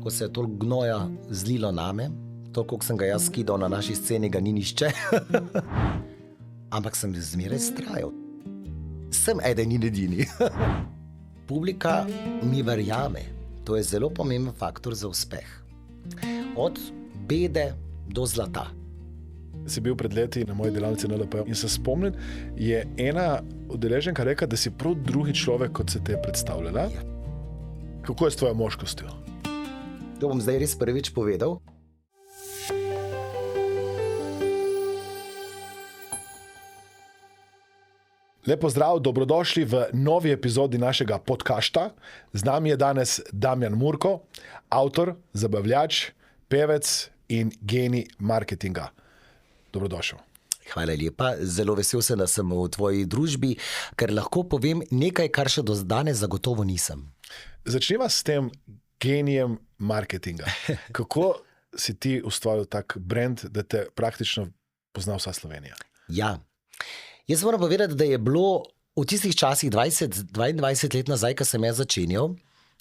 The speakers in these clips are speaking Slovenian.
ko se je toliko gnoja zlilo name, toliko, koliko sem ga jaz skidal na naši sceni, ga ni nišče. Ampak sem zmeraj vztrajal. Sem eden in edini. Publika mi verjame. To je zelo pomemben faktor za uspeh. Od bede do zlata. Si bil pred leti na moji delavnici na LP in se spomnim, je ena udeleženka rekla, da si prav drugi človek, kot se te je predstavljala. Ja. Kako je s tvojo moškostjo? To bom zdaj res prvič povedal. Lepo zdrav, dobrodošli v novi epizodi našega podcasta. Z nami je danes Damjan Murko, avtor, zabavljač, pevec in genij marketinga. Dobrodošel. Hvala lepa, zelo vesel sem, da sem v tvoji družbi, ker lahko povem nekaj, kar še do danes zagotovo nisem. Začniva s tem genijem marketinga. Kako si ti ustvaril tak brand, da te praktično pozna vsa Slovenija? Ja. Jaz moram povedati, da je bilo v tistih časih 20-22 let nazaj, ko sem jaz začenjal,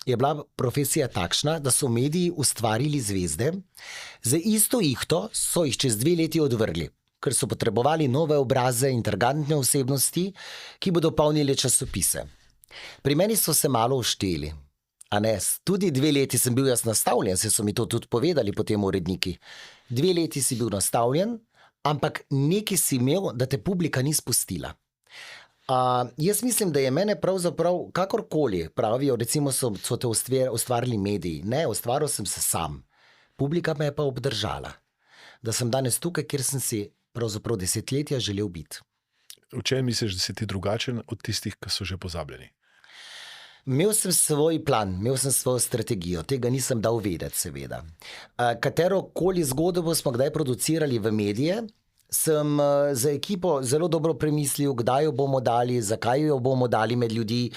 je bila profesija takšna, da so mediji ustvarili zvezde, za isto ihto so jih čez 2 leti odvrgli, ker so potrebovali nove obraze, intrigantne osebnosti, ki bodo polnili časopise. Pri meni so se malo ušteli. A ne, tudi 2 leti sem bil jaz nastavljen, se so mi to tudi povedali potem uredniki. 2 leti si bil nastavljen, ampak nekaj si imel, da te publika ni spustila. Jaz mislim, da je mene pravzaprav, kakorkoli pravijo, recimo so te ustvarili mediji. Ne, ustvaril sem se sam. Publika me je pa obdržala. Da sem danes tukaj, kjer sem si pravzaprav desetletja želel biti. V čem misliš, da si ti drugačen od tistih, ki so že pozabljeni? Imel sem svoj plan, imel sem svojo strategijo, tega nisem dal vedeti, seveda. Katerokoli zgodbo smo kdaj producirali v medije, sem za ekipo zelo dobro premislil, kdaj jo bomo dali, zakaj jo bomo dali med ljudi,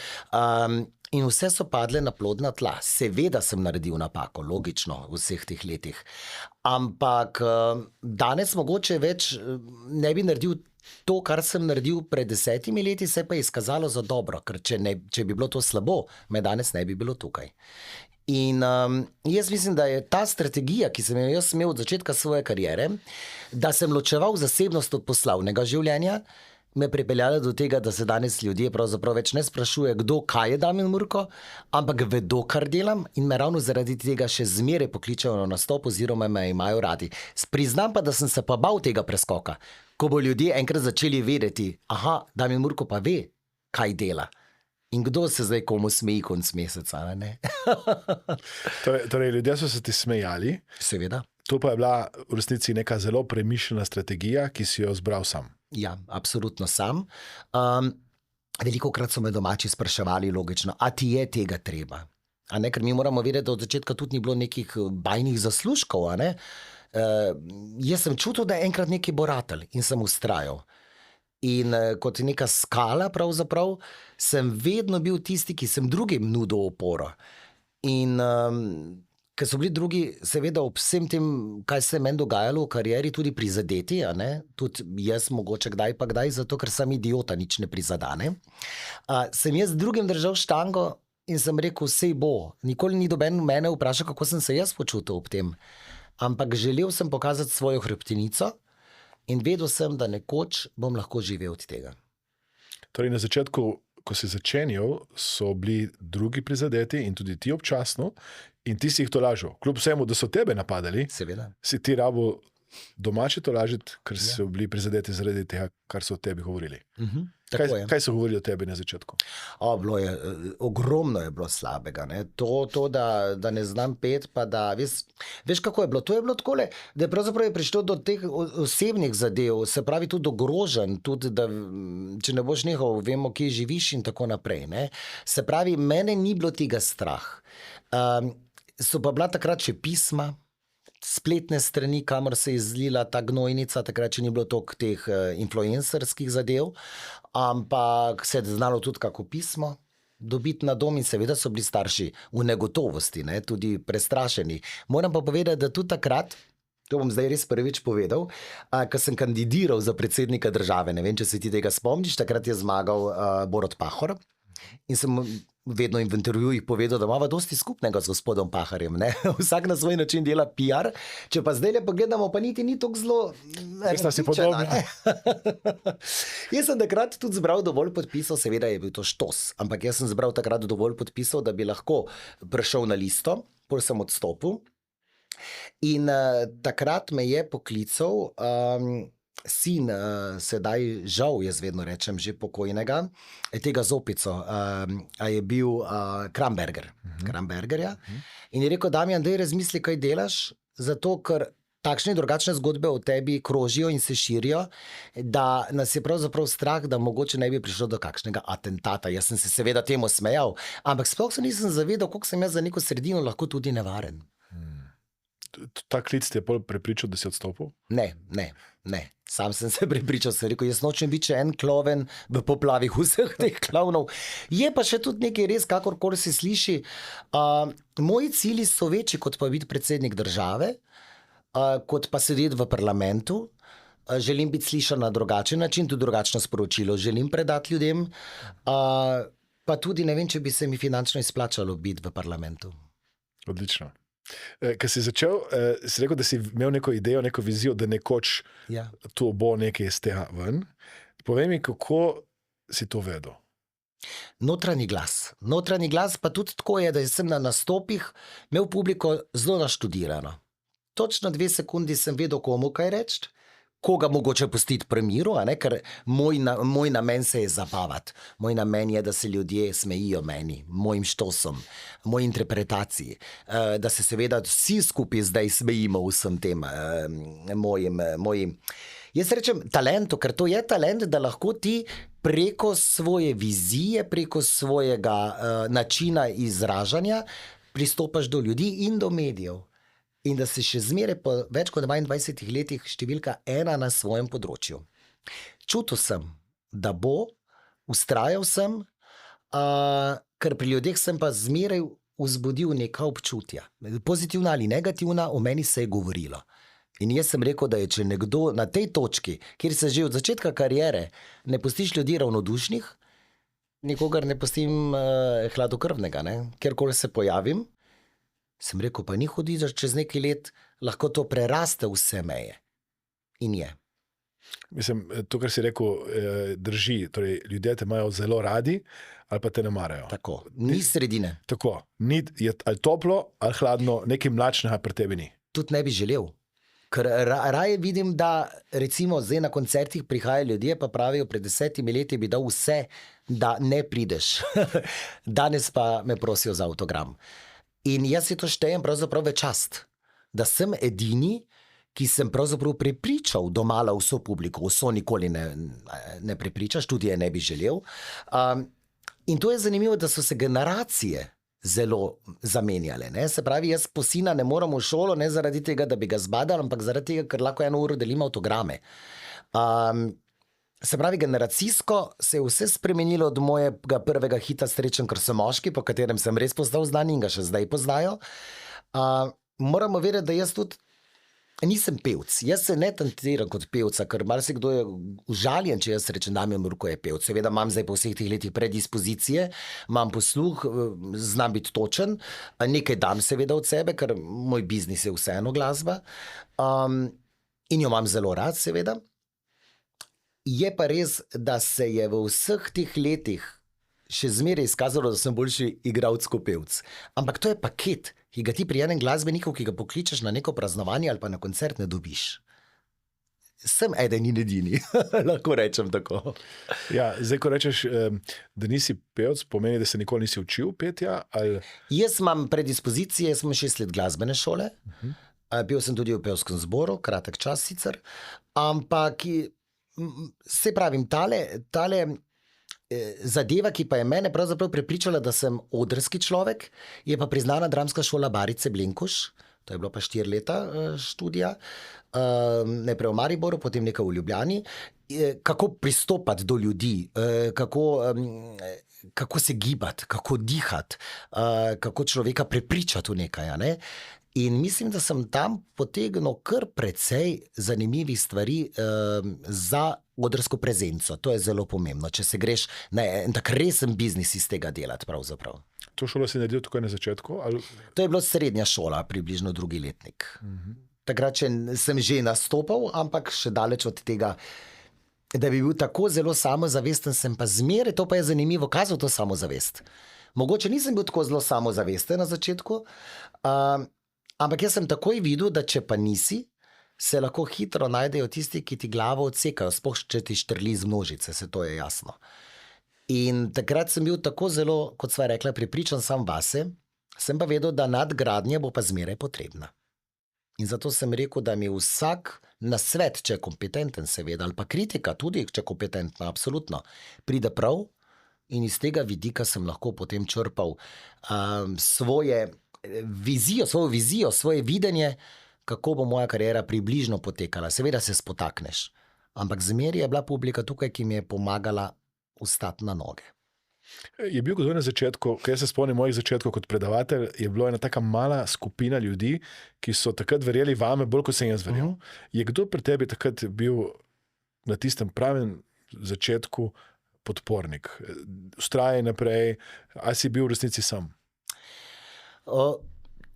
in vse so padle na plodna tla. Seveda sem naredil napako, logično, v vseh teh letih. Ampak danes mogoče več ne bi naredil to, kar sem naredil pred 10 leti, se pa je izkazalo za dobro, ker če bi bilo to slabo, me danes ne bi bilo tukaj. In jaz mislim, da je ta strategija, ki sem jo jaz imel od začetka svoje kariere, da sem ločeval zasebnost od poslovnega življenja, me pripeljala do tega, da se danes ljudje pravzaprav več ne sprašuje, kdo kaj je Damjan Murko, ampak vedo, kar delam, in me ravno zaradi tega še zmeraj pokličejo na nastop oziroma me imajo radi. Priznam pa, da sem se pa bal tega preskoka, ko bo ljudje enkrat začeli vedeti, aha, Damjan Murko pa ve, kaj dela. In kdo se zdaj komu smeji konec meseca, ne? Torej, ljudje so se ti smejali. Seveda. To pa je bila v resnici neka zelo premišljena strategija, ki si jo zbral sam. Ja, absolutno sam. Velikokrat so me domači spraševali, logično, a ti je tega treba? A ne, ker mi moramo vedeti, da od začetka tudi ni bilo nekih bajnih zaslužkov, a ne? Jaz sem čutil, da enkrat nekaj bo ratalo in sem vztrajal. In kot neka skala pravzaprav, sem vedno bil tisti, ki sem drugim nudil oporo. In ker so bili drugi, seveda ob vsem tem, kaj se je meni dogajalo v karieri, tudi prizadeti, a ne? Tudi jaz mogoče kdaj pa kdaj, zato ker sem idiota, nič ne prizadane. Sem jaz drugim držal štango in sem rekel, sej bo. Nikoli ni noben mene vprašal, kako sem se jaz počutil ob tem. Ampak želel sem pokazati svojo hrbtenico in vedel sem, da nekoč bom lahko živel od tega. Torej, na začetku, ko si začenjal, so bili drugi prizadeti in tudi ti občasno, in ti si jih tolažil. Kljub vsemu, da so tebe napadali, Seveda. si ti rabo domači tolažiti, ker so bili prizadeti zaradi tega, kar so o tebi govorili. Kaj so govorili o tebi na začetku? Ogromno je bilo slabega. Ne? To da ne znam peti, pa da... Veš, kako je bilo? To je bilo takole, da je pravzaprav prišlo do teh osebnih zadev, se pravi tudi do groženj, tudi da, če ne boš nehal, vemo, kje živiš in tako naprej. Ne? Se pravi, mene ni bilo tega strah. So pa bila takrat še pisma, spletne strani, kamor se je izlila ta gnojnica, takrat še ni bilo toliko teh influencerskih zadev, ampak se je znalo tudi kako pismo dobiti na dom in seveda so bili starši v negotovosti, ne, tudi prestrašeni. Moram pa povedati, da tudi takrat, to bom zdaj res prvič povedal, ko sem kandidiral za predsednika države, ne vem, če se ti tega spomniš, takrat je zmagal Borut Pahor in sem vedno v intervjujih povedal, da imamo dosti skupnega z gospodom Paharjem. Ne? Vsak na svoj način dela PR, če pa zdaj le pogledamo, pa niti ni tako zelo... Sta si podobni. Jaz sem takrat tudi zbral dovolj podpisov, seveda je bil to štos, ampak jaz sem zbral takrat dovolj podpisov, da bi lahko prišel na listo, potem sem odstopil. In takrat me je poklical sin, sedaj žal, jaz vedno rečem, že pokojnega, tega Zopico, a je bil Kramberger, Krambergerja. In je rekel, Damjan, daj razmisli, kaj delaš, zato ker takšne in drugačne zgodbe o tebi krožijo in se širijo, da nas je pravzaprav strah, da mogoče ne bi prišlo do kakšnega atentata. Jaz sem se seveda temu smejal, ampak sploh se nisem zavedal, koliko sem jaz za neko sredino lahko tudi nevaren. Ta klic ti je pol prepričal, da si odstopil? Ne. Sam sem se prepričal, sem rekel, jaz nočem biti še en kloven v poplavih vseh teh klovnov. Je pa še tudi nekaj res, kakorkoli se sliši. Moji cilji so večji, kot pa biti predsednik države, kot pa sedeti v parlamentu. Želim biti slišan na drugačen način, tudi drugačno sporočilo želim predati ljudem. Pa tudi ne vem, če bi se mi finančno izplačalo biti v parlamentu. Odlično. Ko si začel, si rekel, da si imel neko idejo, neko vizijo, da nekoč to bo nekaj iz tega ven. Povej mi, kako si to vedel? Notranji glas pa tudi tako je, da sem na nastopih imel publiko zelo naštudirano. Točno 2 sekundi sem vedel, komu kaj reči, koga mogoče pustiti pri miru, ker moj namen se je zabavati. Moj namen je, da se ljudje smejijo meni, mojim štosom, moji interpretaciji, da se seveda vsi skupaj zdaj smejimo vsem tem mojim. Jaz rečem talentu, ker to je talent, da lahko ti preko svoje vizije, preko svojega načina izražanja pristopaš do ljudi in do medijev. In da si še zmeraj po več kot 22 letih številka 1 na svojem področju. Čutil sem, da bo, vztrajal sem, ker pri ljudeh sem pa zmeraj vzbudil neka občutja. Pozitivna ali negativna, o meni se je govorilo. In jaz sem rekel, da je, če nekdo na tej točki, kjer se že od začetka kariere ne pustiš ljudi ravnodušnih, nikogar ne pustim hladnokrvnega, kjerkoli se pojavim. Sem rekel, pa ni hudi, da čez nekaj let lahko to preraste vse meje. In je. Mislim, to, kar si rekel, drži. Torej, ljudje te imajo zelo radi ali pa te ne marajo. Tako, ni sredine. Tako, je ali toplo ali hladno, nekaj mlačnega pri tebi ni. Tudi ne bi želel. Ker raje vidim, da recimo zdaj na koncertih prihajajo ljudje, pa pravijo, pred 10 leti bi dal vse, da ne prideš. Danes pa me prosijo za avtogram. In jaz si to štejem pravzaprav v čast, da sem edini, ki sem pravzaprav prepričal domala vso publiko, vso nikoli ne prepričaš, tudi je ne bi želel. In to je zanimivo, da so se generacije zelo zamenjale. Se pravi, jaz po sina ne moram v šolo, ne zaradi tega, da bi ga zbadal, ampak zaradi tega, ker lahko 1 uro delim avtograme. Se pravi, generacijsko se je vse spremenilo od mojega prvega hita Srečen, ker sem moški, po katerem sem res postal znan in ga še zdaj poznajo. Moramo vedeti, da jaz tudi nisem pevc. Jaz se ne tentiram kot pevca, ker marsikdo je užaljen, če jaz rečem, Damjan Murko je pevc. Seveda imam zdaj po vseh teh letih predispozicije, imam posluh, znam biti točen, nekaj dam seveda od sebe, ker moj biznis je vseeno glasba. In jo imam zelo rad, seveda. Je pa res, da se je v vseh teh letih še zmeraj izkazalo, da sem boljši igralec kot pevc. Ampak to je paket, ki ga ti pri enem glasbeniku, ki ga pokličeš na neko praznovanje ali pa na koncert, ne dobiš. Sem eden in edini, lahko rečem tako. Ja, zdaj, ko rečeš, da nisi pevc, pomeni, da se nikoli nisi učil petja? Ali... Jaz imam predispozicije, jaz sem 6 let glasbene šole, bil sem tudi v pevskem zboru, kratek čas sicer, ampak se pravim, tale zadeva, ki pa je mene pravzaprav prepričala, da sem odrski človek, je pa priznana dramska šola Barice Blenkuš, to je bilo pa 4 leta študija, najprej v Mariboru, potem nekaj v Ljubljani, kako pristopati do ljudi, kako se gibati, kako dihati, kako človeka prepričati v nekaj, In mislim, da sem tam potegnil kar precej zanimivih stvari za odrsko prezenco. To je zelo pomembno, če se greš na en tak resen biznis iz tega delati pravzaprav. To šolo si naredil takoj na začetku? Ali... To je bila srednja šola, približno drugi letnik. Takrat sem že nastopal, ampak še daleč od tega, da bi bil tako zelo samozavesten, sem pa zmeraj, to pa je zanimivo, kazal to samozavest. Mogoče nisem bil tako zelo samozavesten na začetku, ampak jaz sem takoj videl, da če pa nisi, se lahko hitro najdejo tisti, ki ti glavo odsekajo, sploh če ti štrli iz množice, se to je jasno. In takrat sem bil tako zelo, kot sva rekla, prepričan sam vase, sem pa vedel, da nadgradnja bo pa zmeraj potrebna. In zato sem rekel, da mi vsak nasvet, če je kompetenten seveda, ali pa kritika tudi, če je kompetentna, absolutno, pride prav in iz tega vidika sem lahko potem črpal svojo vizijo, svoje videnje, kako bo moja kariera približno potekala. Seveda se spotakneš, ampak zmeraj je bila publika tukaj, ki mi je pomagala vstati na noge. Je bil kdo na začetku, ko jaz se spomnim mojih začetkov kot predavatelj, je bila ena taka mala skupina ljudi, ki so takrat verjeli vame, bolj kot sem jaz verjel. Je kdo pri tebi takrat bil na tistem pravem začetku podpornik? Vztrajaj naprej, ali si bil v resnici sam?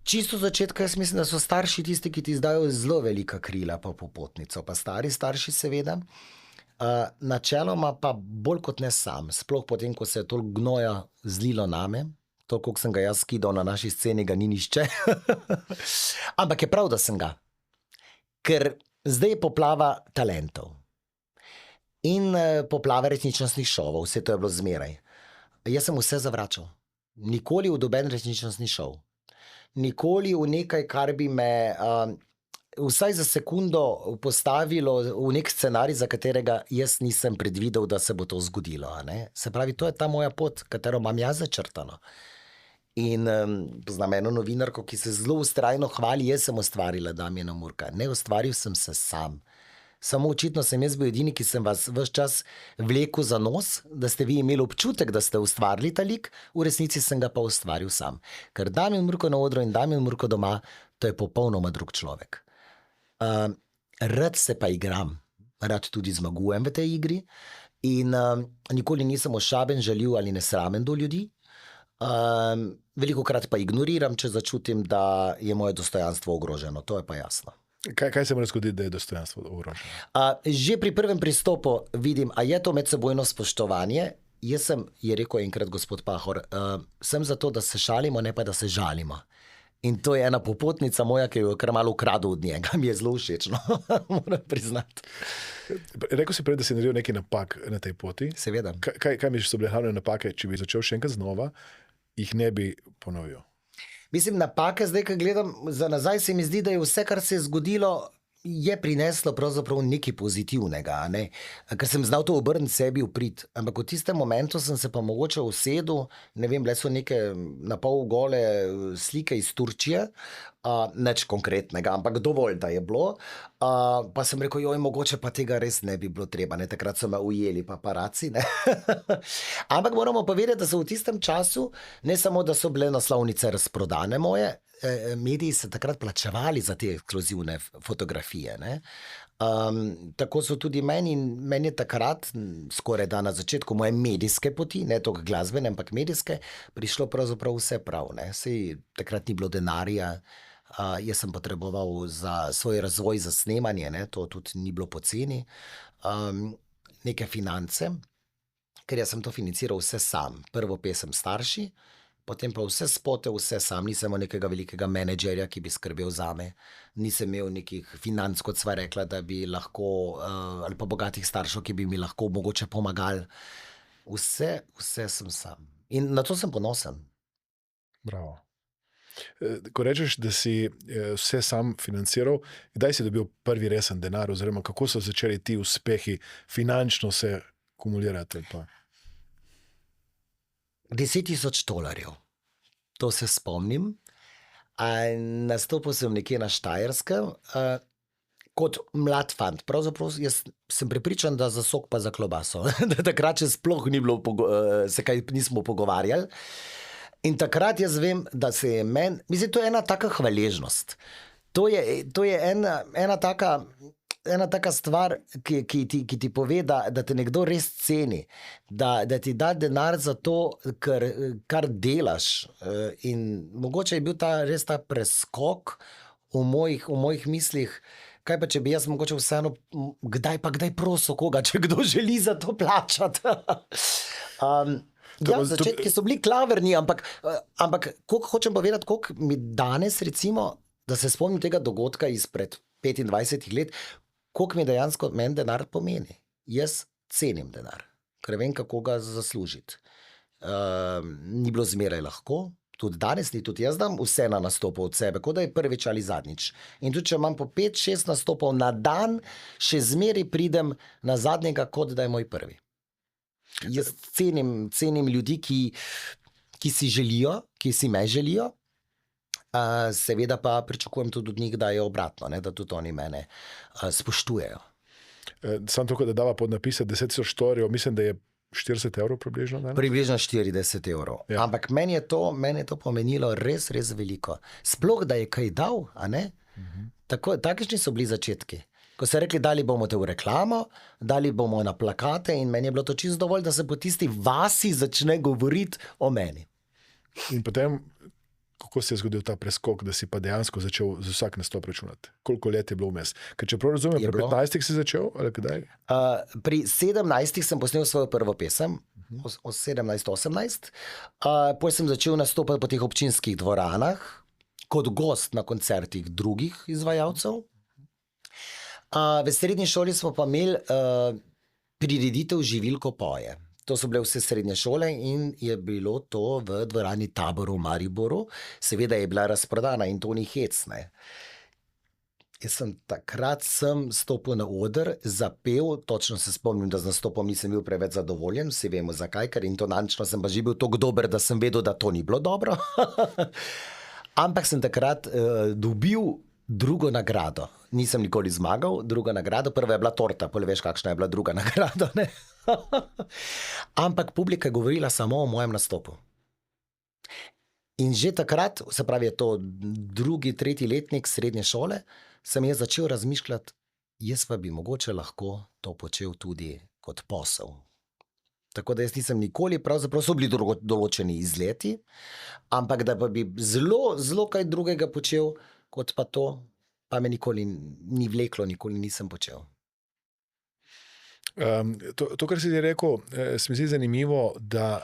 Čisto začetka, jaz mislim, da so starši tisti, ki ti izdajo zelo velika krila pa popotnico, pa stari starši seveda. Načeloma pa bolj kot ne sam, sploh potem, ko se je toliko gnoja zlilo name, toliko, koliko sem ga jaz skidal na naši sceni, ga ni nišče. Ampak je prav, da sem ga. Ker zdaj je poplava talentov. In poplava resničnostnih šovov, vse to je bilo zmeraj. Jaz sem vse zavračal. Nikoli v doben resničnostni šov. Nikoli v nekaj, kar bi me vsaj za sekundo postavilo v nek scenarij, za katerega jaz nisem predvidel, da se bo to zgodilo. Se pravi, to je ta moja pot, katero imam jaz začrtano. In poznam eno novinarko, ki se zelo vztrajno hvali, jaz sem ustvarila Damjana Murka. Ne, ustvaril sem se sam. Samo očitno sem jaz bil edini, ki sem vas ves čas vlekel za nos, da ste vi imeli občutek, da ste ustvarili ta lik, v resnici sem ga pa ustvaril sam. Ker Damjan Murko na odru in Damjan Murko doma, to je popolnoma drug človek. Rad se pa igram, rad tudi zmagujem v tej igri in nikoli nisem ošaben, žaljiv ali nesramen do ljudi. Velikokrat pa ignoriram, če začutim, da je moje dostojanstvo ogroženo, to je pa jasno. Kaj se mora zgoditi, da je dostojanstvo ogroženo? Že pri prvem pristopu vidim, a je to medsebojno spoštovanje. Jaz sem, je rekel enkrat gospod Pahor, sem zato, da se šalimo, ne pa da se žalimo. In to je ena popotnica moja, ki jo kar malo ukradel od njega, mi je zelo všečno, moram priznati. Rekel si prej, da si naredil nekaj napak na tej poti. Seveda. Kaj misliš, so bile glavne napake, če bi začel še enkrat znova, jih ne bi ponovil? Mislim, napake zdaj, ko gledam za nazaj, se mi zdi, da je vse, kar se je zgodilo, je prineslo pravzaprav nekaj pozitivnega, ne? Ker sem znal to obrniti sebi v prid. Ampak v tistem momentu sem se pa mogoče usedel, ne vem, bile so neke napol gole slike iz Turčije, nič konkretnega, ampak dovolj, da je bilo. Pa sem rekel, joj, mogoče pa tega res ne bi bilo treba, ne? Takrat so me ujeli paparaci, ne? Ampak moramo pa vedeti, da so v tistem času, ne samo, da so bile naslovnice razprodane moje, mediji so takrat plačevali za te ekskluzivne fotografije. Tako so tudi meni je takrat, skoraj da na začetku moje medijske poti, ne toliko glasbene, ampak medijske, prišlo pravzaprav vse prav. Sej takrat ni bilo denarja, jaz sem potreboval za svoj razvoj, za snemanje, to tudi ni bilo poceni, neke finance, ker jaz sem to financiral vse sam. Prvo pesem Starši, potem pa vse spote, vse sam, nisem imel nekega velikega menedžerja, ki bi skrbel zame, nisem imel nekih financ, kot sva rekla, da bi lahko, ali pa bogatih staršev, ki bi mi lahko mogoče pomagali. Vse sem sam. In na to sem ponosen. Bravo. Ko rečeš, da si vse sam financiral, kdaj si dobil prvi resen denar, oziroma kako so začeli ti uspehi finančno se kumulirati? 10,000 $. To se spomnim. Nastopil sem nekje na Štajerskem kot mlad fant. Pravzaprav jaz sem prepričan, da za sok pa za klobaso. Da takrat še sploh ni bilo, se kaj nismo pogovarjali. In takrat jaz vem, da se je meni, mislim, to je ena taka hvaležnost. To je ena taka ena taka stvar, ki ti pove, da te nekdo res ceni, da ti da denar za to, kar delaš. In mogoče je bil res ta preskok v mojih mislih. Kaj pa, če bi jaz mogoče vseeno, kdaj prosil koga, če kdo želi za to plačati? Začetki so bili klavrni, ampak koliko hočem povedati, koliko mi danes, recimo, da se spomnim tega dogodka izpred 25 let, koliko mi dejansko meni denar pomeni. Jaz cenim denar, ker vem, kako ga zaslužiti. Ni bilo zmeraj lahko, tudi danes ni, tudi jaz dam vse na nastopov od sebe, kot da je prvič ali zadnjič. In tudi, če imam po 5-6 nastopov na dan, še zmeraj pridem na zadnjega, kot da je moj prvi. Jaz cenim ljudi, ki si želijo, ki si me želijo, seveda pa pričakujem tudi od njih, da je obratno, ne, da tudi oni mene spoštujejo. Sam to, da dava pod napise 10 storjev, mislim, da je 40 evrov približno. Danes? Približno 40 evrov. Ja. Ampak meni je to pomenilo res, res veliko. Sploh, da je kaj dal, a ne? Takšni so bili začetki. Ko so rekli, dali bomo te v reklamo, dali bomo na plakate in meni je bilo to čisto dovolj, da se po tisti vasi začne govoriti o meni. In potem, kako se je zgodil ta preskok, da si pa dejansko začel za vsak nastop računati? Koliko let je bilo vmes? Ker če prav razumem, pri 15 si začel, ali kdaj? Pri 17 sem posnel svojo prvo pesem, 17-18. Potem sem začel nastopati po teh občinskih dvoranah, kot gost na koncertih drugih izvajalcev. V srednji šoli smo pa imeli prireditev Živilko poje. To so bile vse srednje šole in je bilo to v dvorani Tabor v Mariboru. Seveda je bila razprodana in to ni hecne. Jaz sem takrat stopil na oder, zapel, točno se spomnim, da z nastopom nisem bil preveč zadovoljen, vsi vemo zakaj, ker intonančno sem pa že bil toliko dober, da sem vedel, da to ni bilo dobro. Ampak sem takrat dobil drugo nagrado. Nisem nikoli zmagal, druga nagrada, prva je bila torta, pol veš, kakšna je bila druga nagrada, ne? Ampak publika je govorila samo o mojem nastopu. In že takrat, se pravi, je to 2., 3. letnik srednje šole, sem jaz začel razmišljati, jaz pa bi mogoče lahko to počel tudi kot posel. Tako da jaz nisem nikoli, pravzaprav so bili določeni izleti, ampak da pa bi zelo, zelo kaj drugega počel, kot pa to, pa me nikoli ni vleklo, nikoli nisem počel. To, kar si ti rekel, se mi zdi zanimivo, da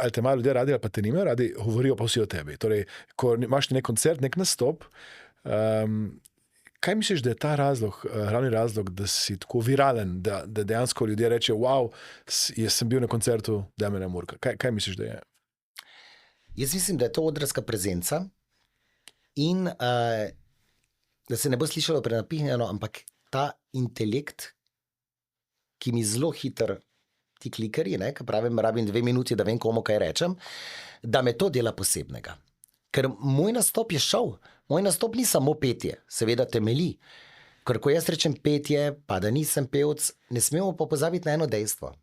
ali te imajo ljudje radi, ali pa te nimajo radi, govorijo pa vsi o tebi. Torej, ko imaš nek koncert, nek nastop, kaj misliš, da je ta razlog, glavni razlog, da si tako viralen, da dejansko ljudje rečejo, wow, jaz sem bil na koncertu Damjana Murka. Kaj misliš, da je? Jaz mislim, da je to odrska prezenca in da se ne bo slišalo prenapihnjeno, ampak ta intelekt, ki mi zelo hiter, ti klikerji, ki pravim, rabim 2 minuti, da vem, komu kaj rečem, da me to dela posebnega. Ker moj nastop je šov, moj nastop ni samo petje, seveda temelji. Ker ko jaz rečem petje, pa da nisem pevc, ne smemo pa pozabiti na eno dejstvo,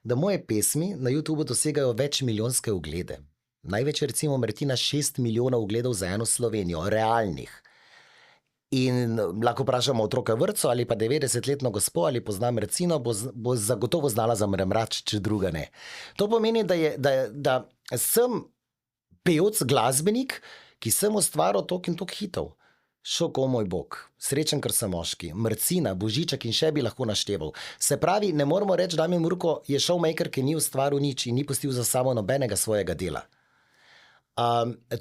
da moje pesmi na YouTubeu dosegajo več milijonske oglede. Največ je recimo Martina 6 milijonov ogledov za eno Slovenijo, realnih. In lahko vprašamo otroka vrtcu ali pa 90-letno gospo ali poznam Marcino, bo zagotovo znala zamrmrač, če druga ne. To pomeni, da sem pevc, glasbenik, ki sem ustvaril toliko in toliko hitov. Šoko, moj bog, srečen, ker sem moški, Marcina, Božiček in še bi lahko našteval. Se pravi, ne moramo reči, da Damjan Murko je showmaker, ki ni ustvaril nič in ni pustil za samo nobenega svojega dela.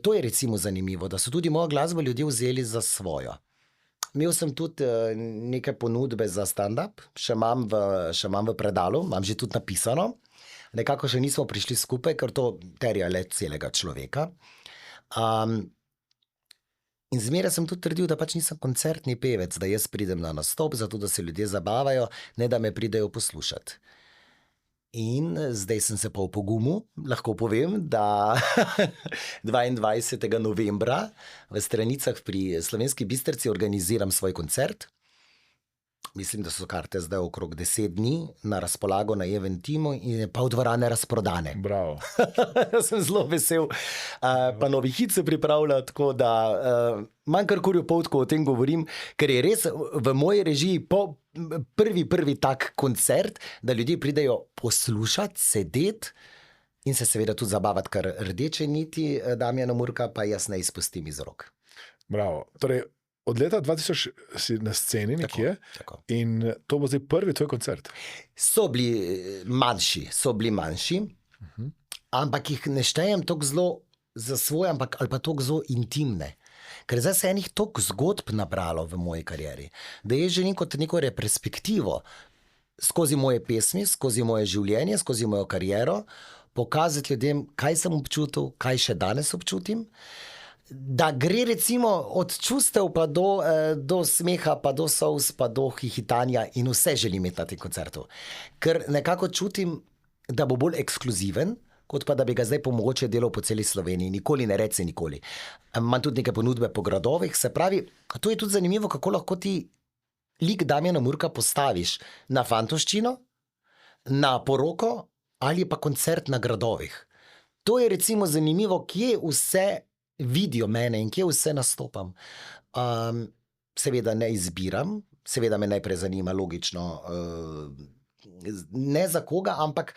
To je recimo zanimivo, da so tudi mojo glasbo ljudje vzeli za svojo. Imel sem tudi neke ponudbe za stand-up, še imam v predalu, imam že tudi napisano. Nekako še nismo prišli skupaj, ker to terja le celega človeka. In zmeraj sem tudi trdil, da pač nisem koncertni pevec, da jaz pridem na nastop, zato da se ljudje zabavajo, ne da me pridejo poslušati. In zdaj sem se pa opogumil, lahko povem, da 22. novembra v Stranicah pri Slovenski Bistrici organiziram svoj koncert. mislim, da so karte zdaj okrog 10 dni na razpolago na Eventimu in je pol dvorane razprodane. Bravo. Jaz sem zelo vesel, pa novi hit se pripravlja, tako da manj kar kurjo potko o tem govorim, ker je res v moji režiji prvi tak koncert, da ljudje pridejo poslušati, sedeti in se seveda tudi zabavati, ker rdeče niti Damjana Murka pa jaz ne izpustim iz rok. Bravo. Torej, od leta 2000 si na sceni nekje Tako. in to bo zdaj prvi tvoj koncert. So bili manjši, ampak jih ne štejem tako zelo za svoje, ali pa tako zelo intimne. Ker zdaj se je enih toliko zgodb nabralo v moji karieri, da je želim kot neko retrospektivo skozi moje pesmi, skozi moje življenje, skozi mojo kariero, pokazati ljudem, kaj sem občutil, kaj še danes občutim. Da gre recimo od čustev pa do smeha, pa do solz, pa do hihitanja in vse želim imeti na tem koncertu. Ker nekako čutim, da bo bolj ekskluziven, kot pa da bi ga zdaj mogoče delal po celi Sloveniji. Nikoli ne reci nikoli. Imam tudi neke ponudbe po gradovih, se pravi, to je tudi zanimivo, kako lahko ti lik Damjana Murka postaviš na fantoščino, na poroko ali pa koncert na gradovih. To je recimo zanimivo, kje vse vidijo mene in kje vse nastopam. Seveda ne izbiram, seveda me najprej zanima logično, ne za koga, ampak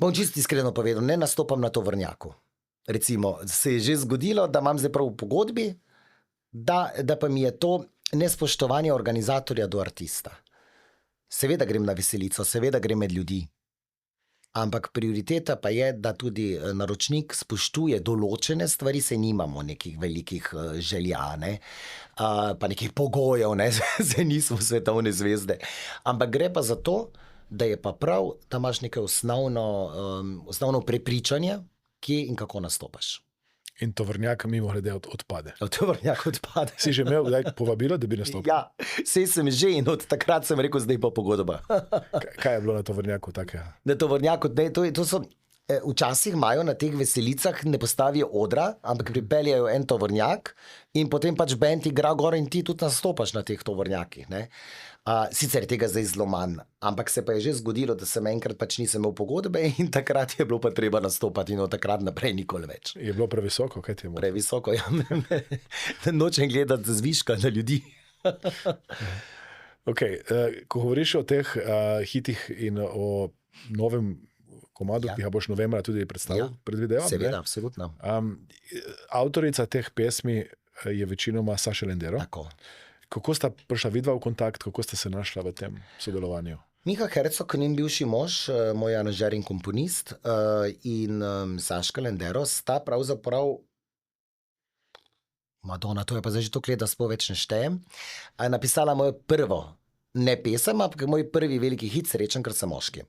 bom čisto iskreno povedal, ne nastopam na tovornjaku. Recimo, se je že zgodilo, da imam zdaj prav v pogodbi, da pa mi je to nespoštovanje organizatorja do artista. Seveda grem na veselico, seveda grem med ljudi. Ampak prioriteta pa je, da tudi naročnik spoštuje določene stvari, se nimamo nekih velikih želja, ne? Pa nekih pogojev, ne? Se nismo svetovne zvezde. Ampak gre pa za to, da je pa prav, da imaš neke osnovno prepričanje, kje in kako nastopaš. In tovornjak mimogrede odpade. Tovornjak odpade. Si že imel kdaj povabilo, da bi nastopil? Ja, sej sem že in od takrat sem rekel, zdaj pa pogodba. Kaj je bilo na tovornjaku takega? Na tovornjaku, to so, včasih imajo na teh veselicah, ne postavijo odra, ampak pripeljajo en tovornjak in potem pač band igra gor in ti tudi nastopaš na teh tovornjakih, ne. Sicer tega zdaj zelo manj, ampak se pa je že zgodilo, da sem enkrat pač nisem imel pogodbe in takrat je bilo pa treba nastopati in od takrat naprej nikoli več. Je bilo previsoko, kaj ti je bilo? Previsoko, ja. Nočem gledati zviška na ljudi. Okay, ko govoriš o teh hitih in o novem komadu, ki ga boš novembra tudi predstavil, predvidevam. Seveda, absolutno. Avtorica teh pesmi je večinoma Saša Lendero. Tako. Kako sta prišla vidva v kontakt, kako sta se našla v tem sodelovanju? Miha Hercog, njen bivši mož, moj aranžer in komponist, in Saška Lendero sta pravzaprav, Madonna, to je pa zdaj že toliko let, da sploh več ne štejem, napisala mojo prvo, ne pesem, ampak moj prvi veliki hit, Srečen, ker sem moški.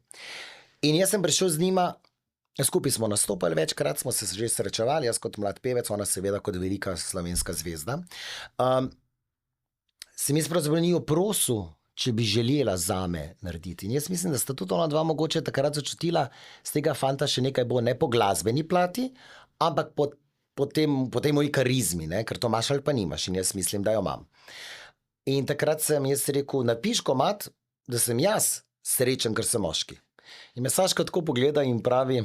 In jaz sem prišel z njima, skupaj smo nastopali, večkrat smo se že srečevali, jaz kot mlad pevec, ona seveda kot velika slovenska zvezda. Se mi pravzaprav ni prosil, če bi želela zame narediti. In jaz mislim, da sta tudi ona dva mogoče takrat začutila, z tega fanta še nekaj bo, ne po glasbeni plati, ampak po tej moji karizmi, ne? Ker to imaš ali pa nimaš in jaz mislim, da jo imam. In takrat sem jaz rekel, napiš komad, da sem jaz srečen, ker sem moški. In me Saška tako pogleda in pravi,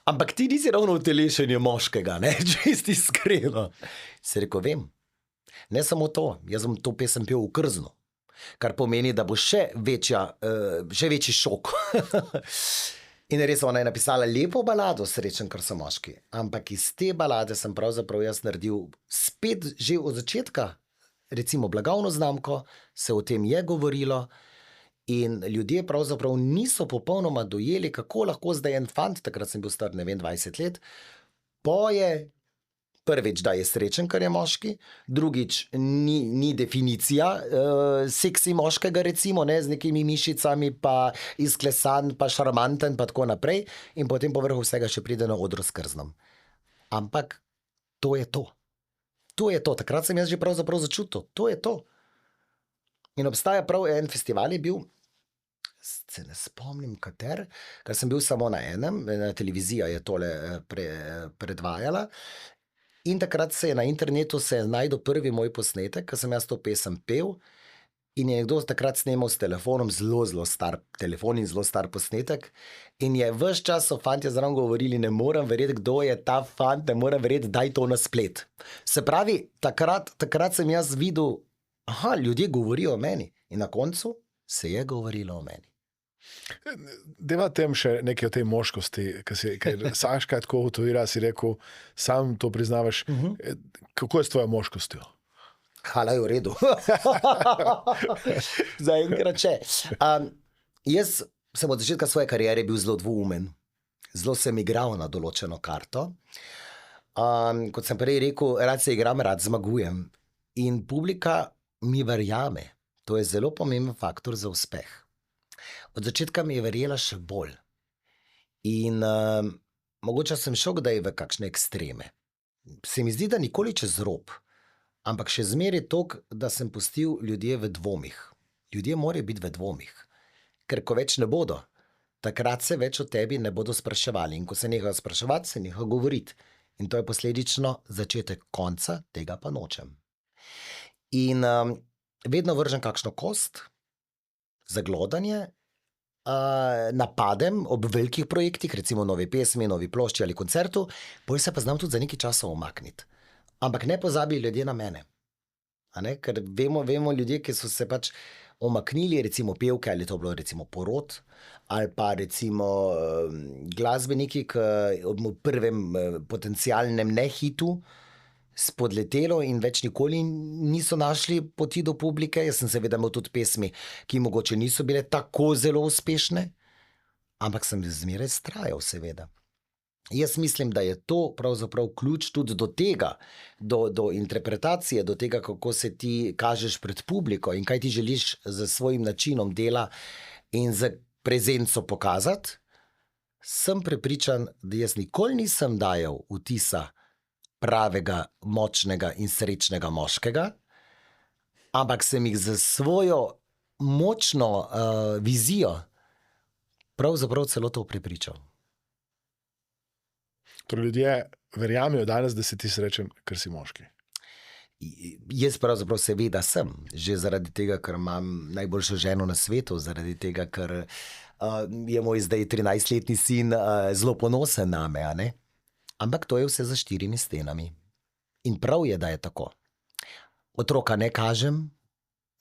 ampak ti nisi ravno utelešenje moškega, ne? Čisto iskreno. Se rekel, vem. Ne samo to, jaz sem to pesem pel v krznu, kar pomeni, da bo še večji šok. In res ona je napisala lepo balado, Srečen, ker sem moški. Ampak iz te balade sem pravzaprav jaz naredil spet že od začetka, recimo blagovno znamko, se o tem je govorilo in ljudje pravzaprav niso popolnoma dojeli, kako lahko zdaj en fant, takrat sem bil star, ne vem, 20 let, poje. Prvič, da je srečen, ker je moški, drugič, ni definicija seksi moškega, recimo, ne, z nekimi mišicami, pa izklesan, pa šarmanten, pa tako naprej, in potem povrhu vsega še pride na odro s krznom. Ampak to je to. To je to. Takrat sem jaz že pravzaprav začutil. To je to. In obstaja prav en festival je bil, se ne spomnim kater, ker sem bil samo na enem, televizija je tole predvajala. In takrat se je na internetu najdel prvi moj posnetek, ko sem jaz to pesem pel in je nekdo takrat snemal s telefonom, zelo star telefon in zelo star posnetek. In je ves čas so fantje zraven govorili, ne morem verjeti, kdo je ta fant, ne morem verjeti, daj to na splet. Se pravi, takrat sem jaz videl, ljudje govorijo o meni. In na koncu se je govorilo o meni. Deva tem še nekaj o tej moškosti, ker Saška je tako utovira, si rekel, sam to priznavaš. Kako je s tvojo moškostjo? Hvala, je v redu. Zaenkrat še. Jaz sem od začetka svoje kariere bil zelo dvoumen. Zelo sem igral na določeno karto. Kot sem prej rekel, rad se igram, rad zmagujem. In publika mi verjame. To je zelo pomemben faktor za uspeh. Od začetka mi je verjela še bolj. In mogoče sem šel kdaj v kakšne ekstreme. Se mi zdi, da nikoli čez rob. Ampak še zmeraj toliko, da sem pustil ljudje v dvomih. Ljudje morajo biti v dvomih. Ker ko več ne bodo, takrat se več o tebi ne bodo spraševali. In ko se nehajo spraševati, se nehajo govoriti. In to je posledično začetek konca, tega pa nočem. In vedno vržem kakšno kost, zaglodanje, napadem ob velikih projektih, recimo nove pesmi, novi plošči ali koncertu, potem se pa znam tudi za nekaj časa umakniti. Ampak ne pozabi ljudje na mene. Ker vemo ljudje, ki so se pač omaknili, recimo pevke, ali to bilo recimo porod, ali pa recimo glasbeniki, ki ob prvem potencialnem nehitu spodletelo in več nikoli niso našli poti do publike. Jaz sem seveda imel tudi pesmi, ki mogoče niso bile tako zelo uspešne, ampak sem zmeraj vztrajal, seveda. Jaz mislim, da je to pravzaprav ključ tudi do tega, do interpretacije, do tega, kako se ti kažeš pred publiko in kaj ti želiš z svojim načinom dela in z prezenco pokazati. Sem prepričan, da jaz nikoli nisem dajal vtisa pravega, močnega in srečnega moškega, ampak sem jih za svojo močno vizijo pravzaprav celo to prepričal. Torej ljudje verjamejo danes, da si ti srečen, ker si moški. Jaz pravzaprav seveda sem. Že zaradi tega, ker imam najboljšo ženo na svetu, zaradi tega, ker je moj zdaj 13-letni sin zelo ponosen name, a ne? Ampak to je vse za 4 stenami. In prav je, da je tako. Otroka ne kažem,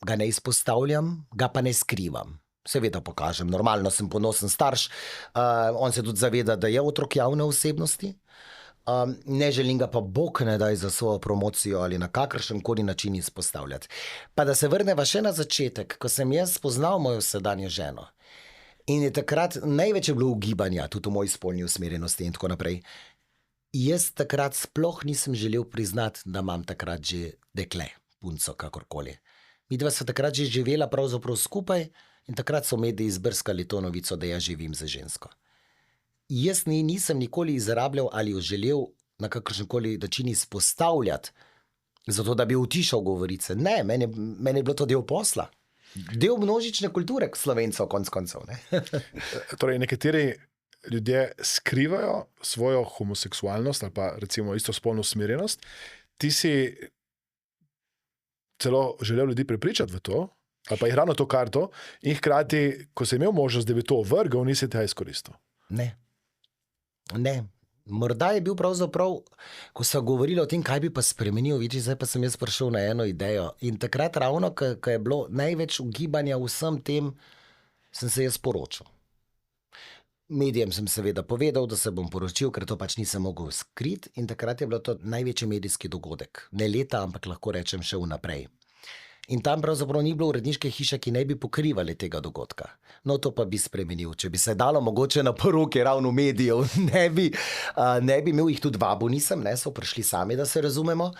ga ne izpostavljam, ga pa ne skrivam. Seveda pokažem, normalno sem ponosen starš, on se tudi zaveda, da je otrok javne osebnosti, ne želim ga pa Bog ne daj za svojo promocijo ali na kakršen koli način izpostavljati. Pa da se vrneva še na začetek, ko sem jaz spoznal mojo sedanjo ženo in je takrat največ je bilo ugibanja, tudi v moji spolni usmerjenosti in tako naprej. Jaz takrat sploh nisem želel priznati, da imam takrat že dekle, punco, kakorkoli. Midva sva takrat že živela pravzaprav skupaj. In takrat so mediji izbrskali to novico, da jaz živim z žensko. Jaz nisem nikoli izrabljal ali jo želel na kakršenkoli način izpostavljati, zato da bi utišal govorice. Ne, meni je bilo to del posla. Del množične kulture Slovencev, konc koncev. Torej, nekateri ljudje skrivajo svojo homoseksualnost ali pa recimo istospolno usmerjenost. Ti si celo želel ljudi prepričati v to, ali pa jih ravno to karto, in hkrati, ko si imel možnost, da bi to vrgal, nisi tega izkoristil. Ne. Morda je bil pravzaprav, ko so govorili o tem, kaj bi pa spremenil, vidiš, zdaj pa sem jaz prišel na eno idejo. In takrat ravno, ko je bilo največ ugibanja vsem tem, sem se jaz poročil. Medijem sem seveda povedal, da se bom poročil, ker to pač nisem mogel skriti, in takrat je bilo to največji medijski dogodek. Ne leta, ampak lahko rečem še vnaprej. In tam pravzaprav ni bilo uredniške hiše, ki ne bi pokrivali tega dogodka. No, to pa bi spremenil. Če bi se dalo mogoče na poroke ravno medijev, ne bi imel jih tudi vabu, nisem, so prišli sami, da se razumemo.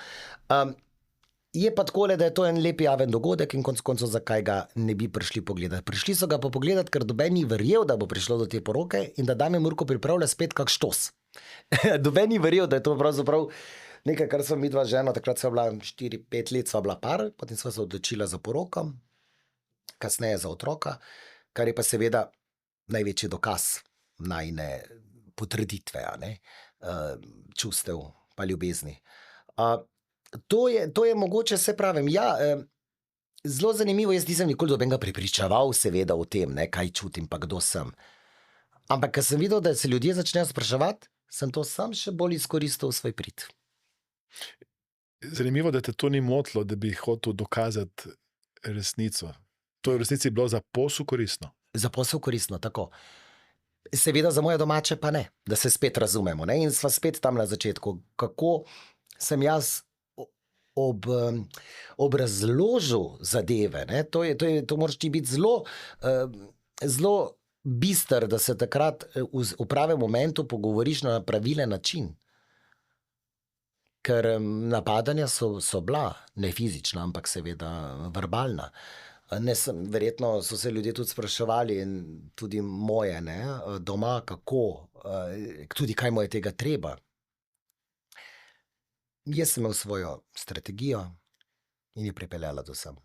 Je pa takole, da je to en lep javen dogodek in konec koncev, zakaj ga ne bi prišli pogledati. Prišli so ga pa pogledati, ker noben ni verjel, da bo prišlo do te poroke in da Damjan Murko pripravlja spet kak štos. Noben ni verjel, da je to pravzaprav nekaj, kar sva midva z ženo, takrat sva bila 4-5 let, sva bila par, potem sva se odločila za poroko, kasneje za otroka, kar je pa seveda največji dokaz najine potrditve, čustev pa ljubezni. To je mogoče, se pravim, Zelo zanimivo, jaz nisem nikoli nobenega prepričeval, seveda, o tem, ne, kaj čutim, pa kdo sem. Ampak, ko sem videl, da se ljudje začnejo spraševati, sem to sam še bolj izkoristil v svoj prid. Zanimivo, da te to ni motilo, da bi hotel dokazati resnico. To je v resnici bilo za posel koristno. Za posel koristno, tako. Seveda za moje domače pa ne, da se spet razumemo. Ne? In sva spet tam na začetku, kako sem jaz obrazložil zadeve. Ne? To moraš ti biti zelo bister, da se takrat v pravem momentu pogovoriš na pravilen način. Ker napadanja so bila, ne fizična, ampak seveda verbalna. Verjetno so se ljudje tudi spraševali, in tudi moje, ne, doma, kako, tudi kaj mu je tega treba. Jaz sem imel svojo strategijo in je pripeljala do sem.